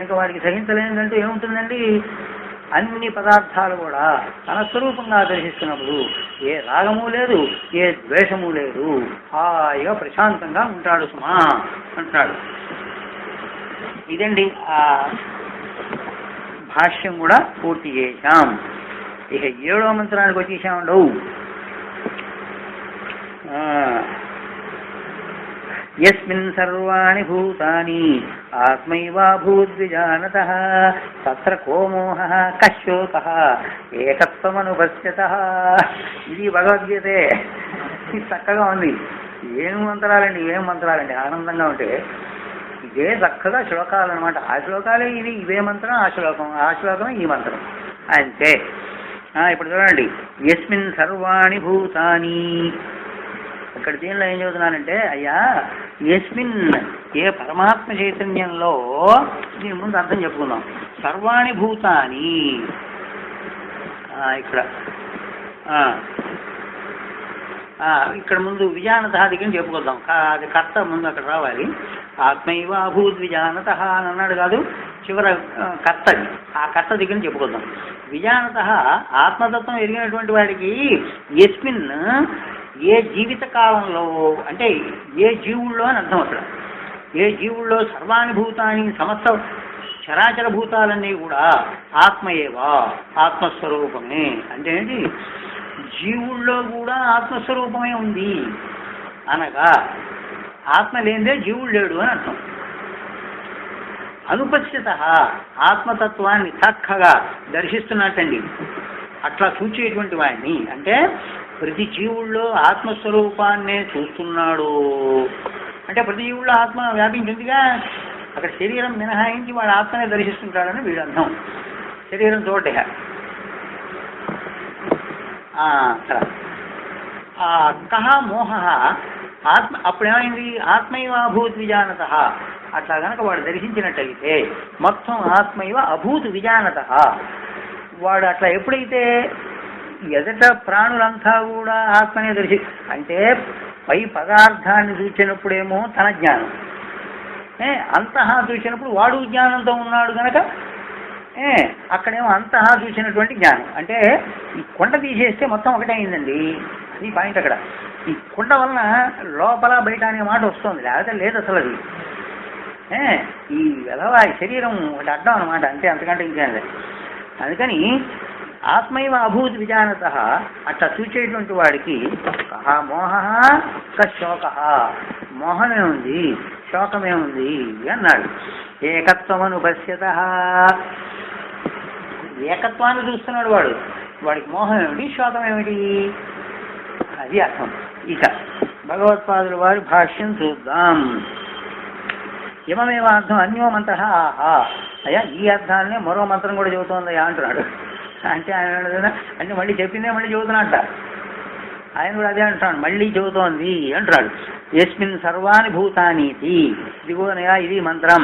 ఇంకా వాడికి సహించలేదంటూ ఏముంటుందండి? అన్ని పదార్థాలు కూడా తన స్వరూపంగా దర్శిస్తున్నప్పుడు ఏ రాగము లేదు, ఏ ద్వేషము లేదు, హాయిగా ప్రశాంతంగా ఉంటాడు సుమా అంటున్నాడు. ఇదండి ఆ భాష్యం కూడా పూర్తి చేశాం. ఇక 7వ మంత్రానికి వచ్చేసామండు. యస్మిన్ సర్వాణి భూతాని ఆత్మైవాభూద్విజానతః తత్ర కో మోహః కశోకః ఏకత్వమనుపశ్యతః. ఇది భగవద్గీతే. ఇది చక్కగా ఉంది. ఏం మంత్రాలండి ఆనందంగా ఉంటే ఇదే చక్కగా శ్లోకాలు అనమాట. ఆ శ్లోకాలే ఇవే మంత్రం, ఆ శ్లోకమే ఈ మంత్రం అంతే. ఇప్పుడు చూడండి, యస్మిన్ సర్వాణి భూతాని. ఇక్కడ దీనిలో ఏం చదువుతున్నానంటే, అయ్యా యస్మిన్ ఏ పరమాత్మ చైతన్యంలో, దీని ముందు అర్థం చెప్పుకుందాం. సర్వాణి భూతాని ఇక్కడ ముందు విజానతాదికని చెప్పుకుందాం. అది కర్త ముందు అక్కడ రావాలి. ఆత్మైవ అభూత్ విజానత అని అన్నాడు కాదు, చివర కర్తది. ఆ కర్త దగ్గర చెప్పుకుందాం. విజానత ఆత్మతత్వం ఎరిగినటువంటి వాడికి యస్మిన్ ఏ జీవిత కాలంలో, అంటే ఏ జీవుల్లో అని అర్థం. అక్కడ ఏ జీవుల్లో సర్వాణి భూతాన్ని, సమస్త చరాచర భూతాలన్నీ కూడా ఆత్మయేవా, ఆత్మస్వరూపమే. అంటే ఏంటి, జీవుల్లో కూడా ఆత్మస్వరూపమే ఉంది అనగా ఆత్మ లేనిదే జీవుడు లేడు అని అర్థం. అనుపశ్యత ఆత్మతత్వాన్ని చక్కగా దర్శిస్తున్నట్టండి. అట్లా చూచేటువంటి వాడిని, అంటే ప్రతి జీవుల్లో ఆత్మస్వరూపాన్నే చూస్తున్నాడు. అంటే ప్రతి జీవుల్లో ఆత్మ వ్యాపించిందిగా, అక్కడ శరీరం మినహాయించి వాడు ఆత్మనే దర్శిస్తుంటాడని వీడు అర్థం. శరీరం చోటే కహ మోహ ఆత్మ. అప్పుడేమైంది, ఆత్మైవ అభూత్ విజానత. అట్లా కనుక వాడు దర్శించినట్టయితే మొత్తం ఆత్మైవ అభూత్ విజానత. వాడు అట్లా ఎప్పుడైతే ఎదట ప్రాణులంతా కూడా ఆత్మనే అంటే పై పదార్థాన్ని చూసినప్పుడేమో తన జ్ఞానం, అంతహా చూసినప్పుడు వాడు జ్ఞానంతో ఉన్నాడు కనుక అక్కడేమో అంతహా చూసినటువంటి జ్ఞానం. అంటే ఈ కొండ తీసేస్తే మొత్తం ఒకటే అయిందండి. అది పాయింట్. అక్కడ ఈ కొండ వలన లోపల బయట అనే మాట వస్తుంది, లేకపోతే లేదు అసలు. అది ఈ విధవ శరీరం ఒకటి అడ్డం అనమాట, అంతే, అంతకంటే ఇంకేం లేదు. అందుకని ఆత్మైవ అభూత్ విజానత. అట్లా చూచేటువంటి వాడికి కహ మోహ కశోక, మోహమే ఉంది, శోకమే ఉంది అన్నాడు. ఏకత్వమను పశ్యత, ఏకత్వాన్ని చూస్తున్నాడు వాడు. వాడికి మోహం ఏమిటి, శోకం ఏమిటి, అది అర్థం. ఇక భగవత్పాదుల వారి భాష్యం చూద్దాం. ఇమమేవ అర్థం అన్యో మంత్ర ఆహా. అయ్యా ఈ అర్థాలనే మరో మంత్రం కూడా చెబుతోందయ్యా అంటున్నాడు. అంటే ఆయన అంటే మళ్ళీ చెప్పిందే మళ్ళీ చెబుతున్నట్ట. ఆయన కూడా అదే అంటున్నాడు, మళ్ళీ చెబుతోంది అంటున్నాడు. యస్మిన్ సర్వాణి భూతానీతి. ఇదిగోనయా ఇది మంత్రం.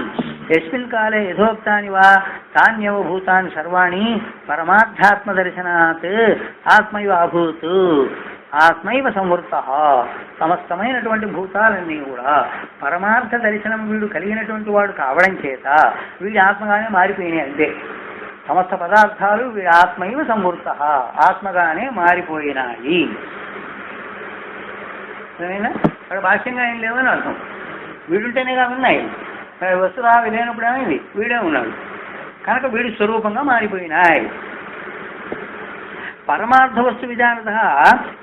యస్మిన్ కాలే యథోక్తాని వా తాన్యవ భూతాని సర్వాణి పరమాధ్యాత్మ దర్శనాత్ ఆత్మైవ అభూత్ ఆత్మైవ సంవృత. సమస్తమైనటువంటి భూతాలన్నీ కూడా పరమార్థ దర్శనం వీడు కలిగినటువంటి వాడు కావడం చేత వీడి ఆత్మగానే మారిపోయినాయి. అంతే, సమస్త పదార్థాలు వీడి ఆత్మైవ సంవృత, ఆత్మగానే మారిపోయినాయి. అక్కడ భాష్యంగా ఏం లేవని అర్థం. వీడుంటేనే కాదు ఉన్నాయి, వస్తురావి లేనప్పుడు ఏమైంది, వీడే ఉన్నాడు కనుక వీడి స్వరూపంగా మారిపోయినాయి. పరమార్థ వస్తు విధానత,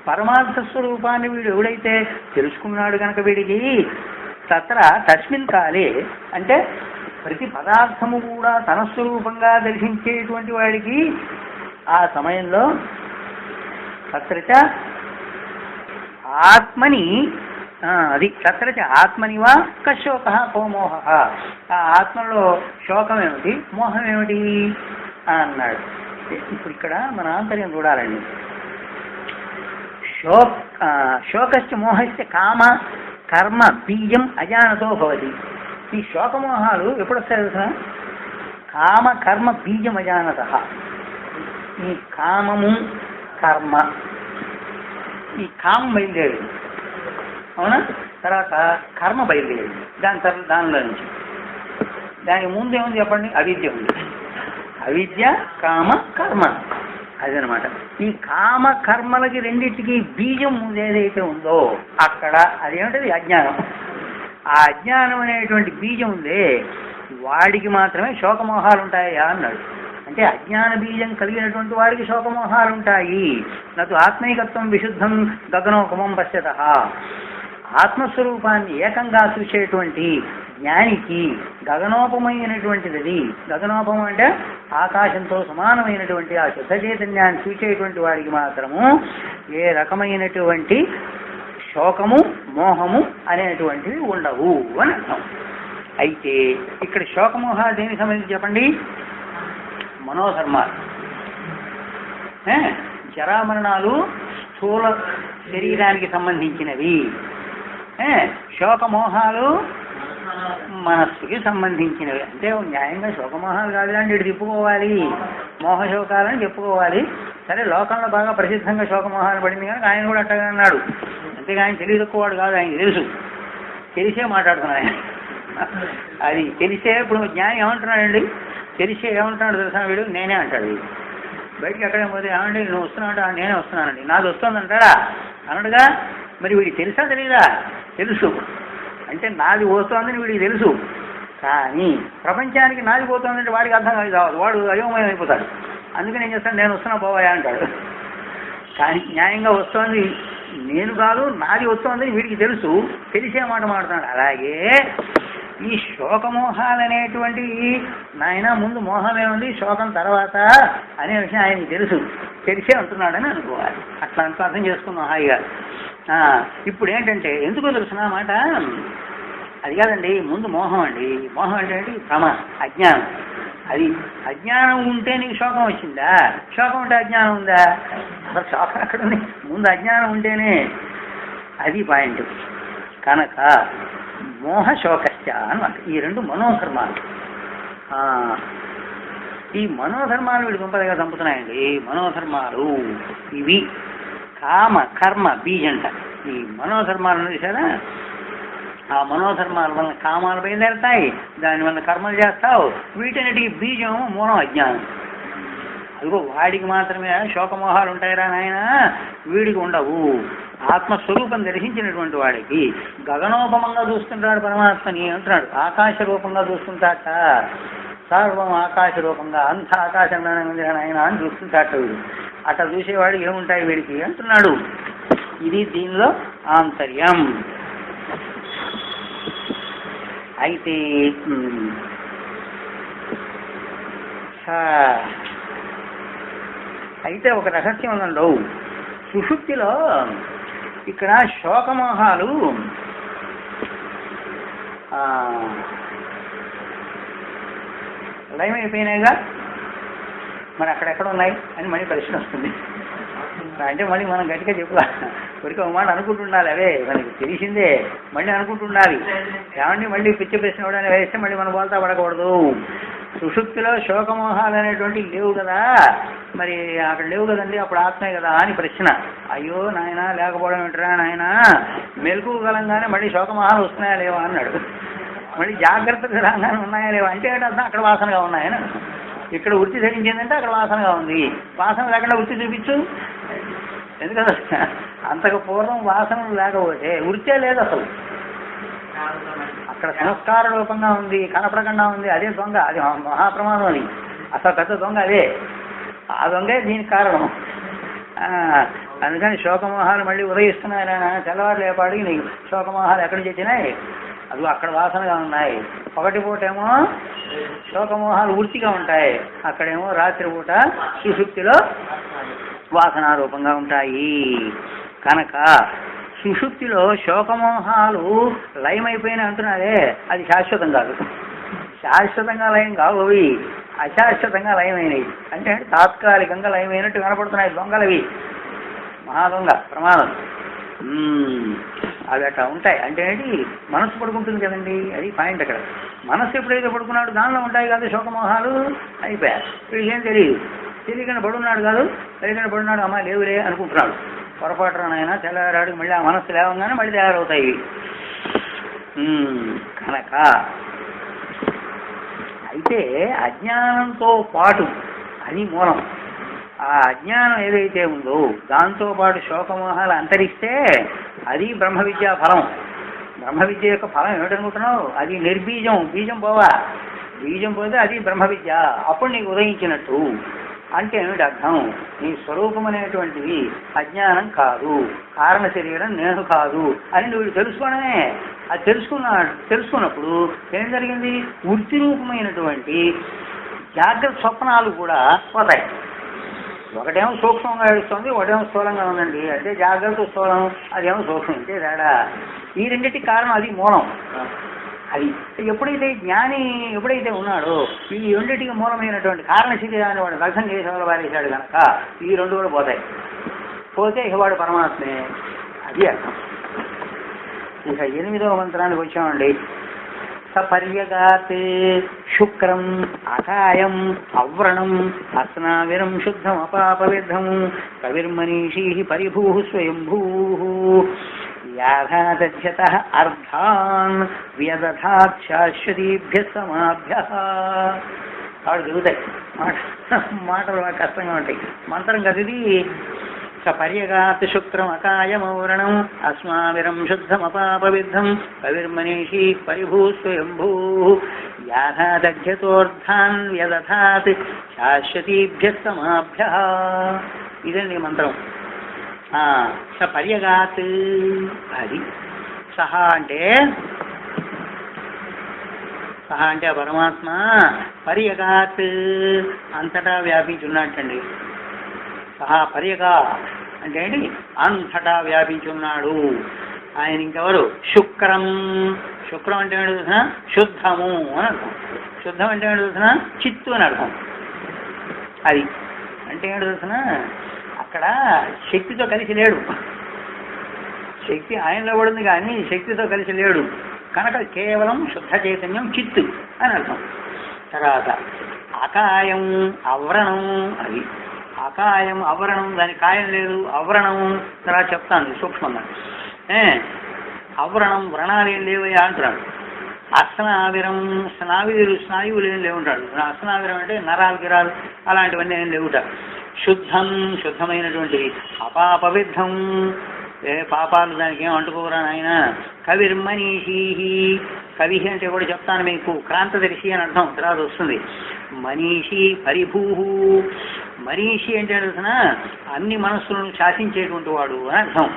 పరమార్థ స్వరూపాన్ని వీడు ఎవడైతే తెలుసుకున్నాడు కనుక వీడికి తత్ర తస్మిన్ కాలే, అంటే ప్రతి పదార్థము కూడా తన స్వరూపంగా దర్శించేటువంటి వాడికి ఆ సమయంలో తత్రచ ఆత్మని, అది తత్రచ ఆత్మనివా కశోక కోమోహ. ఆ ఆత్మలో శోకం ఏమిటి, మోహం ఏమిటి అని అన్నాడు. ఇప్పుడు ఇక్కడ మన ఆంతర్యం చూడాలండి. శోకశ్చ మోహశ్చ కామ కర్మ బీజం అజానతో భవతి. ఈ శోకమోహాలు ఎప్పుడు వస్తాయి తెలుసా? కామ కర్మ బీజం అజానత. ఈ కామము కర్మ, ఈ కామం బయలుదేరింది, అవునా? తర్వాత కర్మ బయలుదేరింది, దానిలో నుంచి. దానికి ముందు ఏముంది చెప్పండి? అవిద్య ఉంది. అవిద్య కామ కర్మ, అదనమాట. ఈ కామ కర్మలకి రెండింటికి బీజం ఏదైతే ఉందో అక్కడ అదేమిటది? అజ్ఞానం. ఆ అజ్ఞానం అనేటువంటి బీజం ఉందే వాడికి మాత్రమే శోకమోహాలు ఉంటాయా అన్నాడు. అంటే అజ్ఞాన బీజం కలిగినటువంటి వాడికి శోకమోహాలు ఉంటాయి. నటు ఆత్మైకత్వం విశుద్ధం గగనోపమం పశ్యత. ఆత్మస్వరూపాన్ని ఏకంగా చూసేటువంటి జ్ఞానికి గగనోపమైనటువంటిది. గగనోపమం అంటే ఆకాశంతో సమానమైనటువంటి ఆ శుద్ధ చైతన్యాన్ని చూసేటువంటి వాడికి మాత్రము ఏ రకమైనటువంటి శోకము మోహము అనేటువంటివి ఉండవు అని అర్థం. అయితే ఇక్కడ శోకమోహాలు దేనికి సంబంధించి చెప్పండి? మనోధర్మాలు. జరామరణాలు స్థూల శరీరానికి సంబంధించినవి. శోకమోహాలు మనస్సుకి సంబంధించినవి. అంటే న్యాయంగా శోకమోహాలు కాదులాంటి ఇటు తిప్పుకోవాలి, మోహశోకాలని చెప్పుకోవాలి. సరే, లోకంలో బాగా ప్రసిద్ధంగా శోకమోహాలు పడింది కనుక ఆయన కూడా అట్టగా అన్నాడు. అంతేగా ఆయన తెలివి తక్కువవాడు కాదు, ఆయన తెలుసు, తెలిసే మాట్లాడుతున్నాడు ఆయన. అది తెలిసే. ఇప్పుడు జ్ఞాని ఏమంటున్నాడండి? తెలిసే ఏమంటున్నాడు తెలుసా? వీడు నేనే అంటాడు. వీడు బయటికి ఎక్కడే పోతే ఏమండి నువ్వు వస్తున్నావు? నేనే వస్తున్నానండి. నాది వస్తుందంటాడా? అనడుగా. మరి వీడికి తెలుసా తెలియదా? తెలుసు. అంటే నాది పోతోందని వీడికి తెలుసు. కానీ ప్రపంచానికి నాది పోతోందంటే వాడికి అర్థం కాదు, వాడు అయోమయం అయిపోతాడు. అందుకని ఏం చేస్తాను, నేను వస్తున్నా పోవాయా అంటాడు. కానీ న్యాయంగా వస్తోంది నేను కాదు, నాది వస్తోందని వీడికి తెలుసు, తెలిసే మాట మాడుతున్నాడు. అలాగే ఈ శోకమోహాలు అనేటువంటివి నాయన ముందు మోహమే ఉంది, శోకం తర్వాత అనే విషయం ఆయనకి తెలుసు, తెలిసే ఉంటున్నాడని అనుకోవాలి. అట్లా అంత అర్థం చేసుకున్నాం హాయిగా. ఇప్పుడు ఏంటంటే ఎందుకో తెలుసిన మాట అది కాదండి, ముందు మోహం అండి. మోహం అంటే ఏంటి? భ్రమ, అజ్ఞానం. అది అజ్ఞానం ఉంటే నీకు శోకం వచ్చిందా? శోకం ఉంటే అజ్ఞానం ఉందా? అసలు శోకం అక్కడ ఉంది, ముందు అజ్ఞానం ఉంటేనే. అది పాయింట్. కనుక మోహ శోకశ్చ అన్నమాట. ఈ రెండు మనోధర్మాలు. ఈ మనోధర్మాలు వీడి దుంపదిగా చంపుతున్నాయండి. మనోధర్మాలు ఇవి కామ కర్మ బీజంట. ఈ మనోధర్మాలను చూసారా? ఆ మనోధర్మాల వల్ల కామాలు బయలుదేరతాయి, దానివల్ల కర్మలు చేస్తావు. వీటన్నిటికీ బీజం మూలం అజ్ఞానం. అదిగో వాడికి మాత్రమే శోకమోహాలు ఉంటాయిరా నాయన, వీడికి ఉండవు. ఆత్మస్వరూపం దర్శించినటువంటి వాడికి గగనోపమంగా చూస్తుంటాడు పరమాత్మని అంటున్నాడు. ఆకాశ రూపంగా చూస్తుంటాట, సర్వం ఆకాశ రూపంగా, అంత ఆకాశంలోనే ఉంది ఆయన అని చూస్తుంటాట వీడు. అట్లా చూసేవాడు ఏముంటాయి వీడికి అంటున్నాడు. ఇది దీనిలో ఆంతర్యం. అయితే అయితే ఒక రహస్యం ఉందండి. సుషుప్తిలో ఇక్కడ శోకమోహాలు లయమైపోయినాయిగా, మరి అక్కడెక్కడ ఉన్నాయి అని మళ్ళీ ప్రశ్న వస్తుంది. అంటే మళ్ళీ మనం గట్టిగా చెప్పుకోవాలి, కొరికి ఒక మాట అనుకుంటుండాలి. అవే మనకి తెలిసిందే, మళ్ళీ అనుకుంటుండాలి. ఏమండి మళ్ళీ పిచ్చి ప్రశ్న ఎవడని వేస్తే మళ్ళీ మనం బోల్తా పడకూడదు. సుషుప్తిలో శోకమోహాలు అనేటువంటివి లేవు కదా, మరి అక్కడ లేవు కదండి, అప్పుడు ఆత్మే కదా అని ప్రశ్న. అయ్యో నాయన లేకపోవడం ఏంటరా నాయన, మెలకువగలంగానే మళ్ళీ శోకమోహాలు వస్తున్నాయా లేవా అన్నాడు. మళ్ళీ జాగ్రత్తగా రాగానే ఉన్నాయా లేవా అంటే అక్కడ వాసనగా ఉన్నాయని. ఇక్కడ వృత్తి ధరించిందంటే అక్కడ వాసనగా ఉంది. వాసన లేకుండా వృత్తి చూపించు. ఎందుకంటే అంతకు పూర్వం వాసనలు లేకపోతే వృత్తే లేదు అసలు. అక్కడ సంస్కార రూపంగా ఉంది, కనపడకుండా ఉంది. అదే దొంగ, అది మహాప్రమాదం. అది అసలు పెద్ద దొంగ అదే. ఆ దొంగే దీనికి కారణం. అందుకని శోకమోహాలు మళ్ళీ ఉదయిస్తున్నాయి. తెల్లవారు లేపాడికి నీకు శోకమోహాలు ఎక్కడి నుంచి వచ్చినాయి? అది అక్కడ వాసనగా ఉన్నాయి. పగటిపూటేమో శోకమోహాలు వృత్తిగా ఉంటాయి, అక్కడేమో రాత్రిపూట సుషుప్తిలో వాసనారూపంగా ఉంటాయి. కనుక సుషుప్తిలో శోకమోహాలు లయమైపోయినాయి అంటున్నారే, అది శాశ్వతం కాదు. శాశ్వతంగా లయం కావు అవి, అశాశ్వతంగా లయమైనవి. అంటే తాత్కాలికంగా లయమైనట్టు కనపడుతున్నాయి దొంగలవి. మహాదొంగ ప్రమాదం. అవి అట్లా ఉంటాయి. అంటే ఏంటి? మనస్సు పడుకుంటుంది కదండి, అది పాయింట్. అక్కడ మనస్సు ఎప్పుడైతే పడుకున్నాడు దానిలో ఉంటాయి కదా శోకమోహాలు. అయిపోయా, వీడికి ఏం తెలియదు. తెలియకుండా పడున్నాడు కాదు, తెలియకుండా పడున్నాడు అమ్మ లేవులే అనుకుంటున్నాడు. పొరపాటునైనా తెల్లారాడికి మళ్ళీ ఆ మనస్సు లేవగానే మళ్ళీ తయారవుతాయి. కనుక అయితే అజ్ఞానంతో పాటు అది మూలం. ఆ అజ్ఞానం ఏదైతే ఉందో దాంతో పాటు శోకమోహాలు అంతరిస్తే అది బ్రహ్మ విద్యా ఫలం. బ్రహ్మ విద్య యొక్క ఫలం ఏమిటనుకుంటున్నావు? అది నిర్బీజం. బీజం పోవా, బీజం పోతే అది బ్రహ్మ విద్య. అప్పుడు నీకు ఉదయించినట్టు. అంటే ఏమిటి అర్థం? నీ స్వరూపం అనేటువంటిది అజ్ఞానం కాదు, కారణ శరీరం నేను కాదు అని నువ్వు తెలుసుకోవడమే. అది తెలుసుకున్నప్పుడు ఏం జరిగింది? వృత్తి రూపమైనటువంటి జాగ్రత్త స్వప్నాలు కూడా పోతాయి. ఒకటేమో సూక్ష్మంగా ఏడుస్తుంది, ఒకటేమో స్థూలంగా ఉందండి. అంటే జాగ్రత్త స్థూలం, అదేమో సూక్ష్మం. అంటే తేడా. ఈ రెండింటికి కారణం అది మూలం. అది ఎప్పుడైతే జ్ఞాని ఎప్పుడైతే ఉన్నాడో ఈ రెండింటికి మూలమైనటువంటి కారణశక్తి దాన్ని వాడు దగ్ధం చేసేవాళ్ళు వారేశాడు కనుక ఈ రెండు కూడా పోతాయి. పోతే ఇక వాడు పరమాత్మే. అది అర్థం. ఇక 8వ మంత్రానికి వచ్చామండి. సపర్యగాత్ శుక్రం అకాయం అవ్రణం అస్నావిరం శుద్ధం అపాపవిద్ధం కవిర్మనీషీ పరిభూ స్వయంభూ యాథాదధ్యత అర్థాన్ వ్యదధాత్ శాశ్వతీభ్య సమాభ్య. వాడు చదువుతాయి మాటలు కష్టంగా ఉంటాయి. మంత్రం కదిది సపర్యగాత్ శుక్రం అకాయమౌరణం అస్మావిరం శుద్ధమపాపవిద్ధం కవిర్మనీషీ పరిభూ స్వయంభూ యాథాదధ్యతోర్థాన్ వ్యదధాత్ శాశ్వతీభ్య సమాభ్య. ఇదండి మంత్రం. సపర్యగాత్ అది సహా అంటే పరమాత్మ పర్యగాత్ అంతటా వ్యాపించున్నట్టండి. సహా పర్యగా అంటే ఏంటి? అంతటా వ్యాపించున్నాడు ఆయన. ఇంకెవరు? శుక్రం. శుక్రం అంటే ఏంటి చూసిన? శుద్ధము అని అర్థం. శుద్ధం అంటే ఏంటి చూసిన? చిత్తు అని అర్థం. అది అంటే ఏంటి చూసిన? అక్కడ శక్తితో కలిసి లేడు. శక్తి ఆయనలో పడింది కానీ శక్తితో కలిసి లేడు కనుక కేవలం శుద్ధ చైతన్యం చిత్తు అని అర్థం. తర్వాత అకాయం అవ్రణం. అది అకాయం అవ్రణం, దాని కాయం లేదు, అవ్రణం. తర్వాత చెప్తాను సూక్ష్మంగా. అవ్రణం వ్రణాలు ఏం లేవయ్యా అంటున్నాడు. అస్నావిరం స్నాయువులు ఏం లేవుంటాడు. అస్నావిరం అంటే నరాలు గిరాలు అలాంటివన్నీ ఏం లేవుట. శుద్ధం శుద్ధమైనటువంటిది. అపాపవిద్ధం ఏ పాపాలు దానికి ఏం అంటుకోరా ఆయన. కవిర్మనీషీ. కవి అంటే కూడా చెప్తాను మీకు, క్రాంతదర్శి అని అర్థం తర్వాత వస్తుంది. మనీషి పరిభూ. మనీషి అంటే అడుగుతున్నా అన్ని మనస్సులను శాసించేటువంటి వాడు అని అర్థం.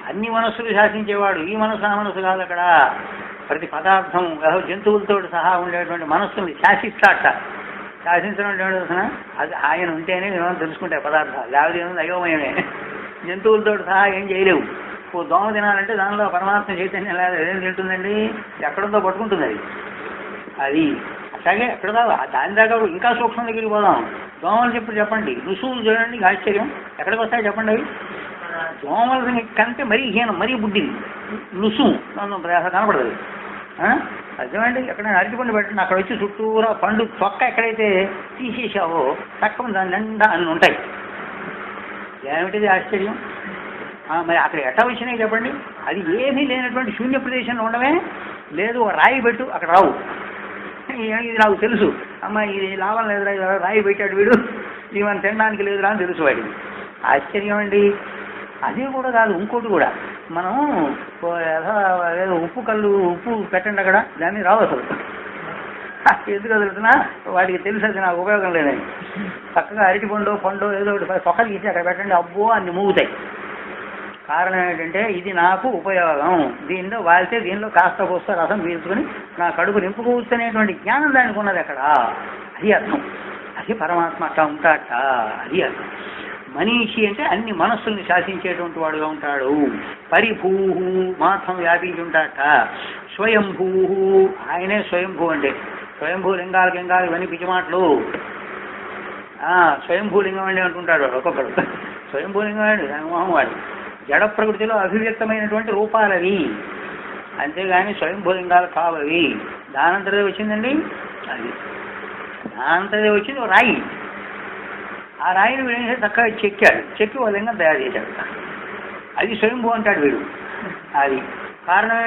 అన్ని మనస్సులు శాసించేవాడు. ఈ మనసు ఆ మనసు కాదు. అక్కడ ప్రతి పదార్థం జంతువులతో సహా ఉండేటువంటి మనస్సుని శాసిస్తాట. శాసించడం అంటే అడుగుతున్నా అది ఆయన ఉంటేనే మనం తెలుసుకుంటాయి పదార్థాలు. లేకపోతే ఏముంది అయోమయమే. జంతువులతో సహా ఏం చేయలేవు. ఓ దోమ తినాలంటే దానిలో పరమాత్మ చైతన్యం లేదా ఏం తింటుందండి? ఎక్కడంతో పట్టుకుంటుంది అది. అది అట్లాగే ఎక్కడ దాని దాకా ఇంకా సూక్ష్మం దగ్గరికి పోదాం. దోమలు చెప్పండి, రుసువులు చూడండి, ఆశ్చర్యం ఎక్కడికి వస్తాయి చెప్పండి. అవి దోమల కంటే మరీ హీనం, మరీ బుద్ధిది. రుసుము కనపడదు. అర్థమండి. ఎక్కడైనా అరటిపండు పెట్టండి, అక్కడ వచ్చి చుట్టూరా పండు తొక్క ఎక్కడైతే తీసేసావో తక్కువ దాని నిండా అన్ని ఉంటాయి. ఏమిటిది ఆశ్చర్యం. మరి అక్కడ ఎట్లా వచ్చినాయి చెప్పండి. అది ఏమీ లేనటువంటి శూన్య ప్రదేశంలో ఉండమే. లేదు రాయి పెట్టు అక్కడ రావు. ఇది నాకు తెలుసు. అమ్మ ఇది లాభం లేదురా, రాయి పెట్టాడు వీడు, ఇవన్నీ తినడానికి లేదురా అని తెలుసు వాడికి. ఆశ్చర్యం అండి. అది కూడా కాదు, ఇంకోటి కూడా. మనం ఉప్పు కళ్ళు ఉప్పు పెట్టండి అక్కడ, దాన్ని రావు అసలు. ఎందుకు వదులుతున్నా వాడికి తెలుసు అది నాకు ఉపయోగం లేదని. చక్కగా అరటి పండు ఏదో ఒకటి తొక్కలు తీసి అక్కడ పెట్టండి, అబ్బో అన్ని మూగుతాయి. కారణం ఏంటంటే ఇది నాకు ఉపయోగం, దీనిలో వాళ్తే దీనిలో కాస్త కోస్త రసం పీల్చుకొని నా కడుపు నింపుకోవచ్చనేటువంటి జ్ఞానం దానికి ఉన్నది అక్కడ. అది అర్థం. అది పరమాత్మ అట్లా ఉంటాట. అది అర్థం. మనీషి అంటే అన్ని మనస్సుల్ని శాసించేటువంటి వాడుగా ఉంటాడు. పరిభూ మాత్రం వ్యాపించి ఉంటాట. స్వయంభూ ఆయనే స్వయంభూ అంటే. స్వయంభూ లింగాలు ఇవన్నీ పిచ్చి మాటలు. స్వయంభూలింగం అండి అంటుంటాడు వాడు ఒక్కొక్కడు. స్వయంభూలింగం అండి దాని మొహం వాడు. జడ ప్రకృతిలో అభివ్యక్తమైనటువంటి రూపాలవి, అంతేగాని స్వయంభూలింగాలు కావవి. దానంతరే వచ్చిందండి అది. దానంతరే వచ్చింది ఒక రాయి. ఆ రాయిని వీడు చక్కగా చెక్కి ఓ లింగం తయారు చేశాడు. అది స్వయంభూ అంటాడు వీడు. అది కారణం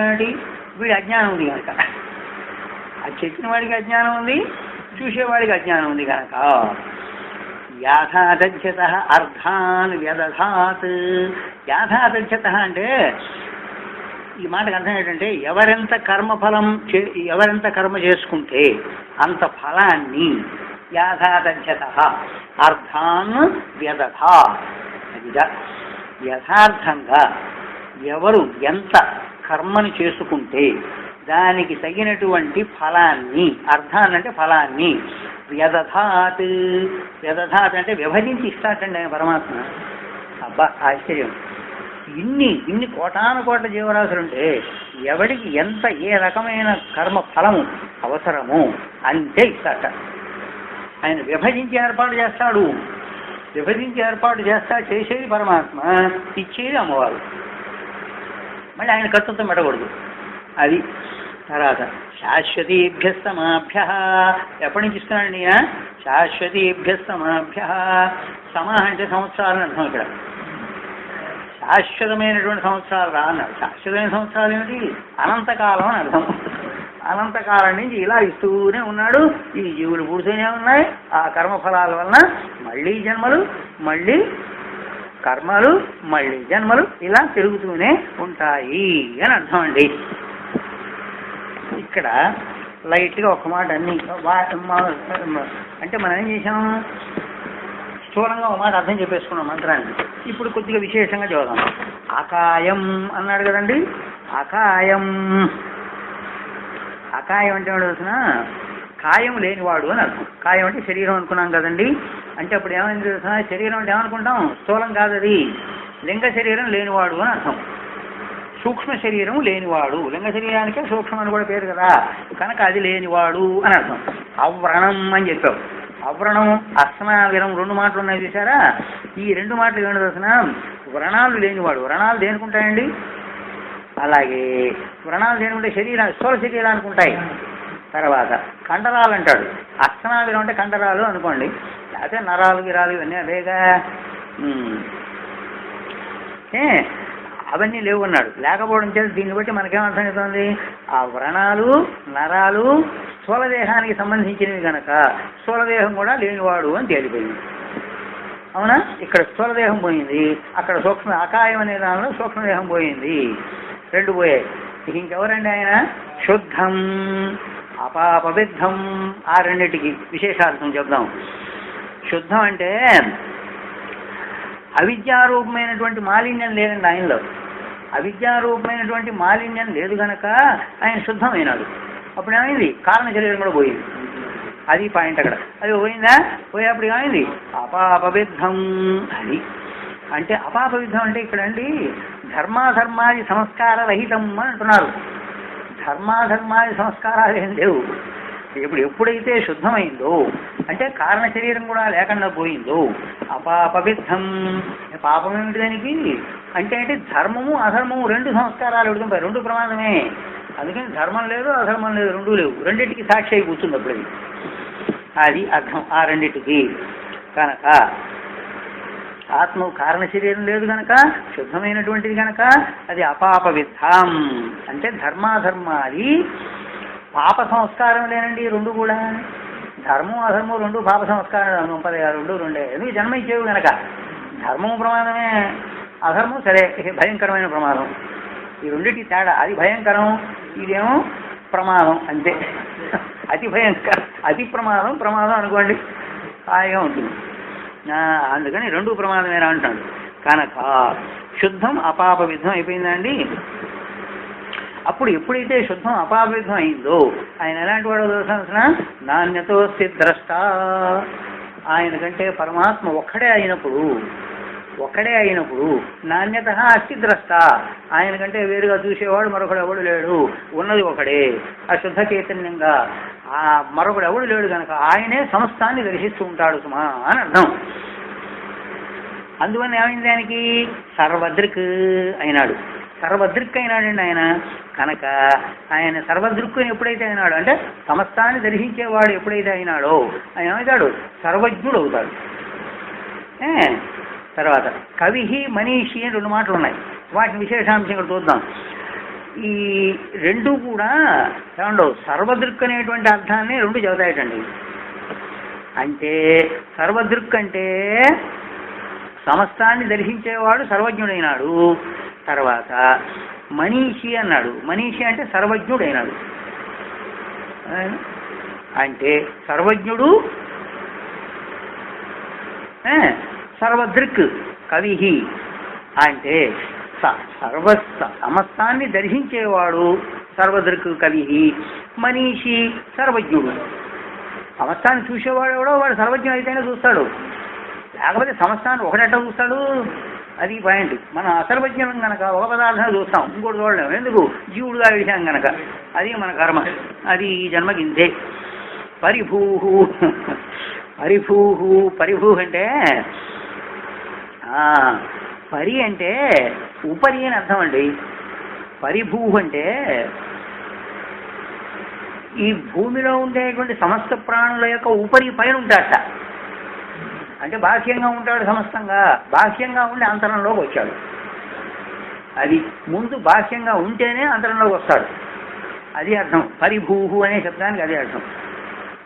ఏమిటి? వీడి అజ్ఞానం ఉంది కనుక. అది చెక్కిన వాడికి అజ్ఞానం ఉంది, చూసేవాడికి అజ్ఞానం ఉంది కనుక. యాథాదధ్యత అర్థాన్ వ్యదధాత్. యాథాదధ్యత అంటే ఈ మాటకు అర్థం ఏంటంటే ఎవరెంత కర్మ చేసుకుంటే అంత ఫలాన్ని యాథాదధ్యత అర్థాన్ వ్యదధా. యథార్థంగా ఎవరు ఎంత కర్మను చేసుకుంటే దానికి తగినటువంటి ఫలాన్ని, అర్థాన్ని అంటే ఫలాన్ని, వ్యదధాత్ అంటే విభజించి ఇస్తాటండి ఆయన పరమాత్మ. అబ్బా ఆశ్చర్యం. ఇన్ని కోటాను కోట్ల జీవరాశులుంటే ఎవడికి ఎంత ఏ రకమైన కర్మ ఫలము అవసరమో అంతే ఇస్తాట. ఆయన విభజించి ఏర్పాటు చేస్తాడు. విభజించి ఏర్పాటు చేసేది పరమాత్మ, ఇచ్చేది అమ్మవారు. మళ్ళీ ఆయన ఖర్చుతో పెట్టకూడదు. అది తర్వాత శాశ్వతీభ్యస్తమాభ్య ఎప్పటి నుంచి ఇస్తున్నాడు ఈయన? శాశ్వతీభ్యస్తమాభ్య. సమ అంటే సంవత్సరాలని అర్థం. ఇక్కడ శాశ్వతమైనటువంటి సంవత్సరాలు రా అన్నాడు. శాశ్వతమైన సంవత్సరాలు ఏమిటి? అనంతకాలం అని అర్థం. అనంతకాలం నుంచి ఇలా ఇస్తూనే ఉన్నాడు. ఈ జీవులు పుడుతూనే ఉన్నాయి. ఆ కర్మఫలాల వలన మళ్ళీ జన్మలు, మళ్ళీ కర్మలు, మళ్ళీ జన్మలు ఇలా తిరుగుతూనే ఉంటాయి అని అర్థం అండి. ఇక్కడ లైట్గా ఒక మాట అన్ని అంటే మనం ఏం చేసాం, స్థూలంగా ఒక మాట అర్థం చెప్పేసుకున్నాం మంత్రాన్ని. ఇప్పుడు కొద్దిగా విశేషంగా చూద్దాం. అకాయం అన్నాడు కదండి. అకాయం, అకాయం అంటే ఏమిటో తెలిసిన? కాయం లేనివాడు అని అర్థం. కాయం అంటే శరీరం అనుకున్నాం కదండి. అంటే అప్పుడు ఏమైంది తెలిసిన? శరీరం అంటే ఏమనుకుంటాం? స్థూలం కాదు అది. లింగ శరీరం లేనివాడు అని అర్థం. సూక్ష్మ శరీరం లేనివాడు. లింగ శరీరానికే సూక్ష్మం అని కూడా పేరు కదా, కనుక అది లేనివాడు అని అర్థం. అవ్రణం అని చెప్పావు. అవ్రణం, అస్నావిరం రెండు మాటలు ఉన్నాయి చూసారా? ఈ రెండు మాటలు ఏమిటో తెలిసిన? వ్రణాలు లేనివాడు. వ్రణాలు దేనికుంటాయండి? అలాగే వ్రణాలు దేనికుంటే శరీరాలు, స్థూల శరీరానికి ఉంటాయి. తర్వాత కండరాలు అంటాడు. అస్నావిరం అంటే కండరాలు అనుకోండి, లేకపోతే నరాలు గిరాలు ఇవన్నీ అదేగా. అవన్నీ లేవు అన్నాడు. లేకపోవడం చేసి దీన్ని బట్టి మనకేమర్థమవుతుంది? ఆ వ్రణాలు, నరాలు స్థూలదేహానికి సంబంధించినవి కనుక స్థూలదేహం కూడా లేనివాడు అని తేలిపోయింది. అవునా? ఇక్కడ స్థూలదేహం పోయింది, అక్కడ సూక్ష్మ అకాయం అనే దానిలో సూక్ష్మదేహం పోయింది. రెండు పోయాయి. ఇంకెవరండి ఆయన? శుద్ధం, అపాపవిద్ధం. ఆ రెండింటికి విశేషార్థం చెప్దాం. శుద్ధం అంటే అవిద్యారూపమైనటువంటి మాలిన్యం లేదండి ఆయనలో. అవిద్యారూపమైనటువంటి మాలిన్యం లేదు గనక ఆయన శుద్ధమైనాడు. అప్పుడు ఏమైంది? కారణ శరీరం కూడా పోయింది. అది పాయింట్ అక్కడ. అది పోయిందా? పోయేప్పుడు ఏమైంది? అపాపవిద్ధం. అది అంటే అపాపవిద్ధం అంటే ఇక్కడ అండి ధర్మాధర్మాది సంస్కార రహితం అని అంటున్నారు. ధర్మాధర్మాది సంస్కారాలు ఏం లేవు. ఎప్పుడైతే శుద్ధమైందో అంటే కారణ శరీరం కూడా లేకుండా పోయిందో అపాపవిద్ధం. పాపం ఏమిటి దానికి? అంటే ధర్మము అధర్మము రెండు సంస్కారాలు ఎడుతుంటాయి, రెండు ప్రమాదమే. అందుకని ధర్మం లేదు, అధర్మం లేదు, రెండూ లేవు. రెండింటికి సాక్షి అయి కూర్చుంది అప్పుడు. అది అర్థం ఆ రెండింటికి. కనుక ఆత్మ కారణ శరీరం లేదు కనుక శుద్ధమైనటువంటిది కనుక అది అపాపవిద్ధం. అంటే ధర్మాధర్మాది పాప సంస్కారం లేనండి రెండు కూడా. ధర్మం అధర్మం రెండు పాప సంస్కారం. రెండు రెండే. ఎందుకు జన్మ ఇచ్చేవి కనుక ధర్మం ప్రమాదమే, అధర్మం సరే భయంకరమైన ప్రమాదం. ఈ రెండింటి తేడా. అది భయంకరం, ఇదేమో ప్రమాదం అంతే. అతి భయంకర, అతి ప్రమాదం ప్రమాదం అనుకోండి, హాయిగా ఉంటుంది. అందుకని రెండు ప్రమాదమేనా అంటాడు. కనుక శుద్ధం అపాపవిద్ధం అయిపోయిందండి. అప్పుడు ఎప్పుడైతే శుద్ధం అపాపవిద్ధం అయిందో ఆయన ఎలాంటి వాడో తెలుసిన? నాణ్యతో సిద్ధ్రష్ట. ఆయన కంటే పరమాత్మ ఒక్కడే అయినప్పుడు నాణ్యత అస్తి ద్రష్ట. ఆయన కంటే వేరుగా చూసేవాడు మరొకడు ఎవడు లేడు, ఉన్నది ఒకడే అశుద్ధ చైతన్యంగా. ఆ మరొకడు ఎవడు లేడు కనుక ఆయనే సమస్తాన్ని దర్శిస్తూ ఉంటాడు సుమా అని అర్థం. అందువల్ల ఏమైంది? ఆయనకి సర్వదృక్ అయినాడు. సర్వదృక్ అయినాడండి ఆయన. కనుక ఆయన సర్వదృక్కుని ఎప్పుడైతే అయినాడు అంటే సమస్తాన్ని దర్శించేవాడు ఎప్పుడైతే అయినాడో ఆయన ఏమవుతాడు? సర్వజ్ఞుడు అవుతాడు. తర్వాత కవి, మనీషి అని రెండు మాటలు ఉన్నాయి. వాటిని విశేషాంశం ఇక్కడ చూద్దాం. ఈ రెండు కూడా ఏమండో సర్వదృక్ అనేటువంటి అర్థాన్ని రెండు చెబుతాయటండి. అంటే సర్వదృక్ అంటే సమస్తాన్ని దర్శించేవాడు సర్వజ్ఞుడైనాడు. తర్వాత మనీషి అన్నాడు. మనీషి అంటే సర్వజ్ఞుడైనాడు. అంటే సర్వజ్ఞుడు సర్వదృక్. కవి అంటే సమస్తాన్ని దర్శించేవాడు సర్వదృక్ కవి. మనీషి సర్వజ్ఞుడు. సమస్తాన్ని చూసేవాడు ఎవడో వాడు సర్వజ్ఞుడు అయితేనే చూస్తాడు, లేకపోతే సమస్తాన్ని ఒకటెట్ట చూస్తాడు? అది పాయింట్. మనం అసర్వజ్ఞం కనుక ఒక పదార్థాన్ని చూస్తాం, ఇంకోటి చూడలేము. ఎందుకు? జీవుడుగా విషయం కనుక. అది మన కర్మ. అది ఈ జన్మకింతే. పరిభూహు పరిభూహు పరిభూ అంటే పరి అంటే ఉపరి అని అర్థం అండి. పరిభూ అంటే ఈ భూమిలో ఉండేటువంటి సమస్త ప్రాణుల యొక్క ఉపరి పైన ఉంటాడట. అంటే బాహ్యంగా ఉంటాడు సమస్తంగా, బాహ్యంగా ఉండి అంతరంలోకి వచ్చాడు. అది ముందు బాహ్యంగా ఉంటేనే అంతరంలోకి వస్తాడు. అది అర్థం. పరిభూహు అనే శబ్దానికి అదే అర్థం.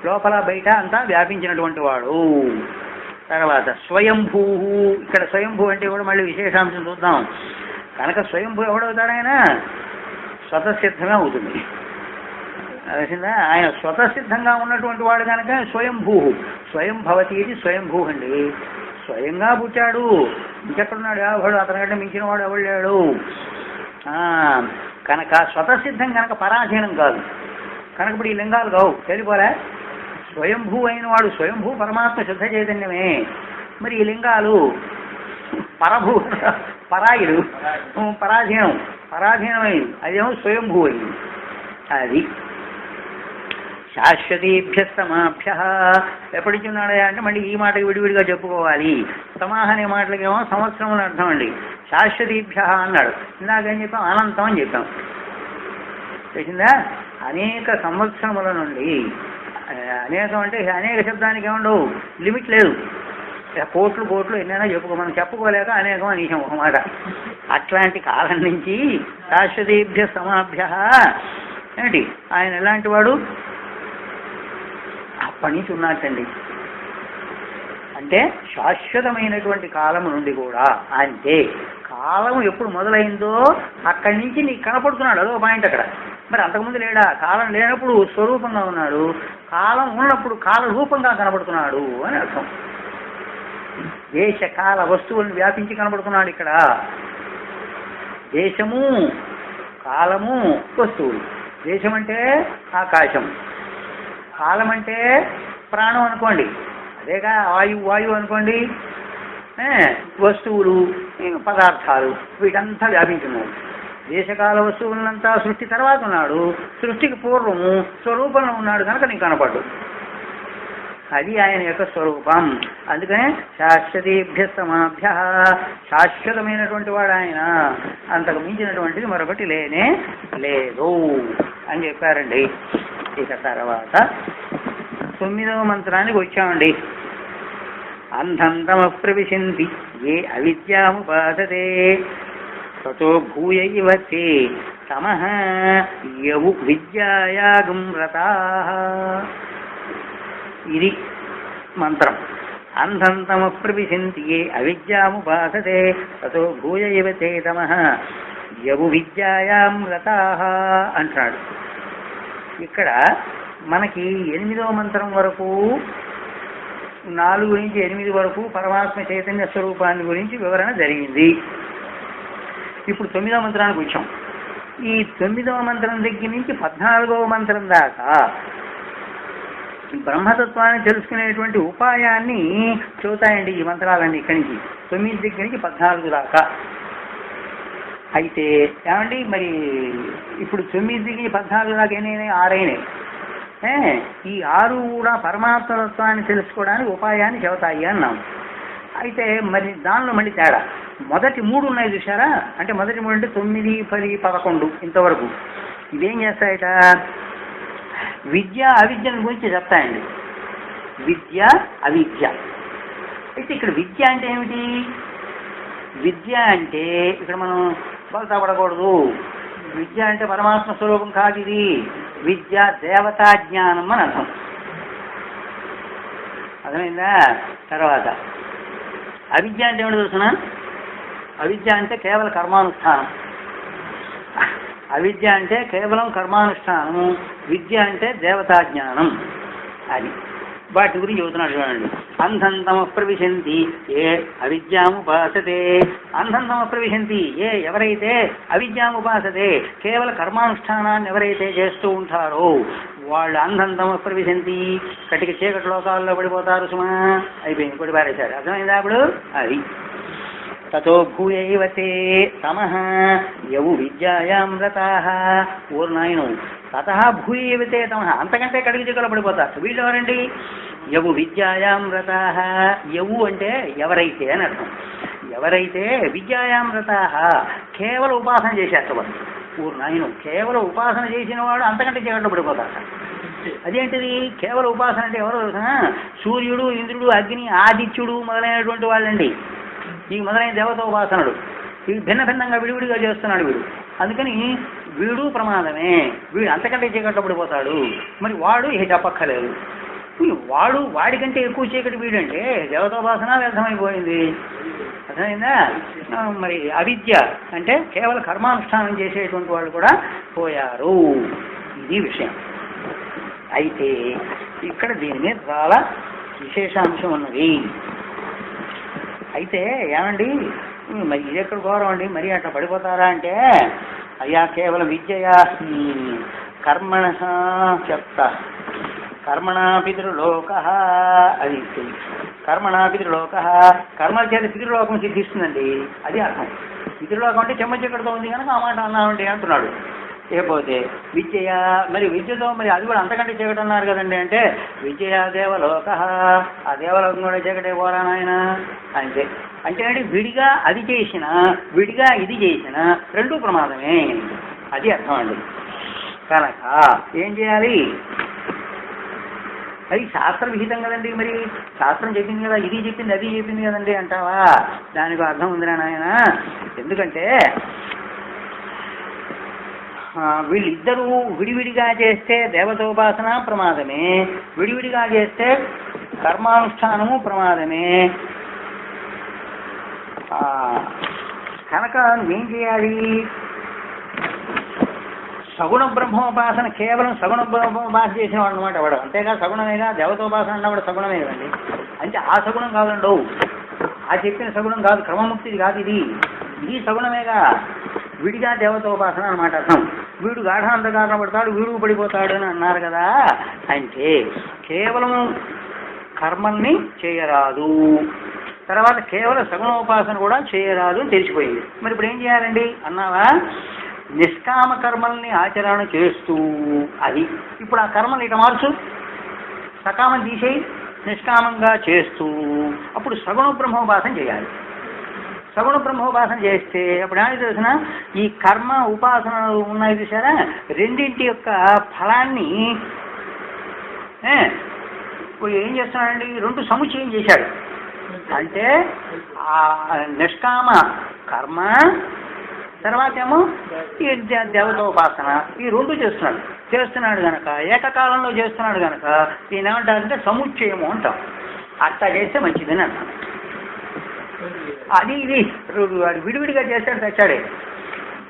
లోపల బయట అంతా వ్యాపించినటువంటి వాడు. తర్వాత స్వయంభూహు. ఇక్కడ స్వయంభూ అంటే కూడా మళ్ళీ విశేషాంశం చూద్దాం. కనుక స్వయంభూ ఎవడవుతాడైనా స్వతసిద్ధమే అవుతుంది. తెలిసిందా? ఆయన స్వతసిద్ధంగా ఉన్నటువంటి వాడు కనుక స్వయంభూ. స్వయం భవతి ఇది స్వయంభూ అండి. స్వయంగా పుట్టాడు. ఇంకెక్కడున్నాడు ఎవడు? అతనికంటే మించిన వాడు ఎవడు లేడు. కనుక స్వతసిద్ధం కనుక పరాధీనం కాదు. కనుక ఇప్పుడు ఈ లింగాలు కావు, తెలిపోలే. స్వయంభూ అయిన వాడు స్వయంభూ పరమాత్మ శుద్ధ చైతన్యమే. మరి ఈ లింగాలు పరభూ పరాయుడు, పరాధీనం, పరాధీనమైంది. అదేమో స్వయంభూ అయింది. అది శాశ్వతీభ్య సమాభ్య. ఎప్పటికి ఉన్నాడా అంటే మళ్ళీ ఈ మాటకి విడివిడిగా చెప్పుకోవాలి. సమాహ అనే మాటలకేమో సంవత్సరం అని అర్థం అండి. శాశ్వతీభ్య అన్నాడు. ఇందాకేం చెప్పాం? అనంతం అని చెప్పాం. తెలిసిందా? అనేక సంవత్సరముల నుండి. అనేకం అంటే అనేక శబ్దానికి ఏముండవు, లిమిట్ లేదు. కోట్లు కోట్లు ఎన్నైనా చెప్పుకో, మనం చెప్పుకోలేక అనేకం అనేకం ఒక మాట. అట్లాంటి కాలం నుంచి శాశ్వతీభ్య సమాభ్య ఏమిటి? ఆయన ఎలాంటి వాడు? అప్పటి నుంచి ఉన్నట్టండి. అంటే శాశ్వతమైనటువంటి కాలము నుండి కూడా. అంటే కాలం ఎప్పుడు మొదలైందో అక్కడి నుంచి నీకు కనపడుతున్నాడు. అదో పాయింట్ అక్కడ. మరి అంతకుముందు లేడా? కాలం లేనప్పుడు స్వరూపంగా ఉన్నాడు, కాలం ఉన్నప్పుడు కాల రూపంగా కనపడుతున్నాడు అని అర్థం. దేశ కాల వస్తువులను వ్యాపించి కనపడుతున్నాడు ఇక్కడ. దేశము, కాలము, వస్తువులు. దేశం అంటే ఆకాశం, కాలం అంటే ప్రాణం అనుకోండి, అదేగా వాయువు అనుకోండి, వస్తువులు, పదార్థాలు, వీటంతా వ్యాపించున్నాడు. దేశకాల వస్తువులంతా సృష్టి తర్వాత ఉన్నాడు, సృష్టికి పూర్వము స్వరూపంలో ఉన్నాడు కనుక నీకు కనపడ్డు. అది ఆయన యొక్క స్వరూపం. అందుకనే శాశ్వతీభ్య సమాభ్య. శాశ్వతమైనటువంటి వాడు ఆయన. అంతకు మించినటువంటిది మరొకటి లేనే లేదు అని చెప్పారండి. ఇక తర్వాత 9వ మంత్రానికి వచ్చామండి. అంధం తమ ప్రవిశంతి ఏ అవిద్యాముపాసతే తతో భూయ ఇవ తే తమః యవు విద్యాయాగం రతాః. ఇది మంత్రం. అంధం తమ ప్రవిశంతి ఏ అవిద్యాముపాసతే తతో భూయ ఇవ తే తమః యవు విద్యాయాం రతాః అంటున్నాడు. ఇక్కడ మనకి 8వ మంత్రం వరకు 4 నుంచి 8 వరకు పరమాత్మ చైతన్య స్వరూపాన్ని గురించి వివరణ జరిగింది. ఇప్పుడు 9వ మంత్రానికి వచ్చాం. ఈ 9వ మంత్రం దగ్గర నుంచి 14వ మంత్రం దాకా బ్రహ్మతత్వాన్ని తెలుసుకునేటువంటి ఉపాయాన్ని చెబుతాయండి ఈ మంత్రాలన్నీ. ఇక్కడి నుంచి 9 దగ్గర నుంచి 14 దాకా. అయితే ఏమండి మరి ఇప్పుడు 9 దగ్గర నుంచి 14 దాకా ఎన్నైనాయి? 6 అయినాయి. ఈ 6 కూడా పరమాత్మతత్వాన్ని తెలుసుకోవడానికి ఉపాయాన్ని చెబుతాయి అన్నాం. అయితే మరి దానిలో మళ్ళీ తేడా. మొదటి 3 ఉన్నాయి చూసారా? అంటే మొదటి 3 అంటే 9, 10, 11 ఇంతవరకు. ఇవేం చేస్తాయట? విద్య అవిద్యను గురించి చెప్తాయండి. విద్య అవిద్య. అయితే ఇక్కడ విద్య అంటే ఏమిటి? విద్య అంటే ఇక్కడ మనం బలతా పడకూడదు. విద్య అంటే పరమాత్మ స్వరూపం కాదు ఇది. విద్య దేవతా జ్ఞానం అని అర్థం. అర్థమైందా? తర్వాత అవిద్య అంటే ఏమిటో తెలుసునా? అవిద్య అంటే కేవలం కర్మానుష్ఠానం. అవిద్య అంటే కేవలం కర్మానుష్ఠానము, విద్య అంటే దేవతా జ్ఞానం. అది వాటి గురించి చెబుతున్నాడు చూడండి. అంధం తమ ప్రవిశంతి ఏ అవిద్యాముపాసతే. అంధం తమ ప్రవిశంతి ఏ ఎవరైతే అవిద్యాముపాసతే కేవల కర్మానుష్ఠానాన్ని ఎవరైతే చేస్తూ ఉంటారో వాళ్ళు అంధం తమ ప్రవిశంతి కటిక చీకటి లోకాల్లో పడిపోతారు సుమా. అయిపోయింది, కొట్టి పారేశారు. అర్థమైందా? అప్పుడు అది తతో భూయైవతే తమః యవు విద్యాయాం రతాః. ఓరు నాయను, తతః భూయైవతే తమః, అంతకంటే కడిగి చిక్కలు పడిపోతారు. వీళ్ళు ఎవరండి? యవు విద్యాయాం రతాః. యవు అంటే ఎవరైతే అని అర్థం. ఎవరైతే విద్యాయాం రతాః, కేవలం ఉపాసన చేసేస్తారు. ఊరు నాయను, కేవలం ఉపాసన చేసిన వాడు అంతకంటే చీకట్లో పడిపోతారు. అదేంటిది కేవలం ఉపాసన అంటే? ఎవరు సూర్యుడు, ఇంద్రుడు, అగ్ని, ఆదిత్యుడు మొదలైనటువంటి వాళ్ళండి. ఈ మొదలైన దేవత ఉపాసనలు ఇవి భిన్న భిన్నంగా విడివిడిగా చేస్తున్నాడు వీడు. అందుకని వీడు ప్రమాదమే, వీడు అంతకంటే చీకట్లో పడిపోతాడు. మరి వాడు ఇక చెప్పక్కర్లేదు. వాడికంటే ఎక్కువ చీకటి వీడంటే దేవతోపాసన వ్యర్థమైపోయింది. అర్థమైందా? మరి అవిద్య అంటే కేవలం కర్మానుష్ఠానం చేసేటువంటి వాళ్ళు కూడా పోయారు. ఇది విషయం. అయితే ఇక్కడ దీని మీద చాలా విశేషాంశం ఉన్నది. అయితే ఏమండి, మరి ఇది ఎక్కడ ఘోరం అండి, మరి అట్లా పడిపోతారా అంటే, అయ్యా కేవలం విద్యయా కర్మణ చెప్తా. కర్మణా పితృలోక, అది కర్మణా పితృలోక, కర్మల చేత పితృలోకం సిద్ధిస్తుందండి. అది అర్థం. పితృలోకం అంటే చెమ్మ చీకటితో ఉంది కనుక ఆ మాట అన్నామండి అంటున్నాడు. లేకపోతే విద్య, మరి విద్యతో మరి అది కూడా అంతకంటే చీకటి అన్నారు కదండి అంటే, విద్య దేవలోక, ఆ దేవలోకం కూడా చీకటే పోరా నాయన అంటే. అంటే విడిగా అది చేసిన, విడిగా ఇది చేసిన రెండూ ప్రమాదమే. అది అర్థం అండి. కనుక ఏం చేయాలి? అది శాస్త్ర విహితం కదండి. మరి శాస్త్రం చెప్పింది కదా, ఇది చెప్పింది అది చెప్పింది కదండి అంటావా? దానికి అర్థం ఉందిరా నాయన. ఎందుకంటే వీళ్ళిద్దరూ విడివిడిగా చేస్తే దేవతోపాసన ప్రమాదమే, విడివిడిగా చేస్తే కర్మానుష్ఠానము ప్రమాదమే. కనుక ఏం చేయాలి? సగుణ బ్రహ్మోపాసన, కేవలం సగుణ బ్రహ్మోపాసన చేసిన వాడు అనమాట వాడు. అంతేగా సగుణమేగా, దేవతోపాసన అన్నవాడు సగుణమే కదండి. అంటే ఆ సగుణం కాదండు, ఆ చెప్పిన సగుణం కాదు, క్రమముక్తిది కాదు ఇది. ఇది సగుణమేగా, విడిగా దేవతోపాసన అనమాట అర్థం. వీడు గాఢాంధకారణ పడతాడు, వీడు పడిపోతాడు అని అన్నారు కదా. అంటే కేవలం కర్మల్ని చేయరాదు, తర్వాత కేవలం సగుణోపాసన కూడా చేయరాదు అని తెలిసిపోయింది. మరి ఇప్పుడు ఏం చేయాలండి అన్నావా? నిష్కామ కర్మల్ని ఆచరణ చేస్తూ, అది ఇప్పుడు ఆ కర్మలు ఇక మార్చు, సకామం తీసేయి, నిష్కామంగా చేస్తూ అప్పుడు సగుణ బ్రహ్మోపాసన చేయాలి. సగుణ బ్రహ్మోపాసన చేస్తే అప్పుడు ఏమైనా తెలిసిన, ఈ కర్మ ఉపాసన ఉన్నాయి చూసారా, రెండింటి యొక్క ఫలాన్ని ఇప్పుడు ఏం చేస్తున్నాడండి? రెండు సముచ్చయం చేశాడు. అంటే ఆ నిష్కామ కర్మ, తర్వాత ఏమో ఈ దేవతోపాసన, ఈ రెండు చేస్తున్నాడు కనుక, ఏకకాలంలో చేస్తున్నాడు కనుక దీని ఏమంటారంటే సముచ్చయము అంటాం. అట్లా చేస్తే మంచిదని అంటాం. అది ఇది వాడు విడివిడిగా చేస్తాడు తెచ్చాడే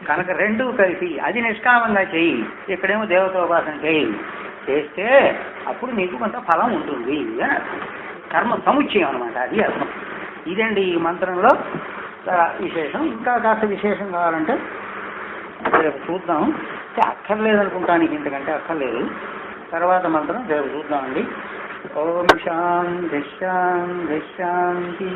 కనుక రెండు కలిసి అది నిష్కామంగా చెయ్యి, ఇక్కడేమో దేవతోపాసన చేస్తే అప్పుడు నీకు కొంత ఫలం ఉంటుంది అని అర్థం. కర్మ సముచ్చయం అనమాట, అది అర్థం. ఇదండి ఈ మంత్రంలో విశేషం. ఇంకా కాస్త విశేషం కావాలంటే రేపు చూద్దాం. అక్కర్లేదనుకుంటాను, ఇంతకంటే అక్కర్లేదు. తర్వాత మంత్రం రేపు చూద్దామండి. ఓం శాంతి శాంతి శాంతి.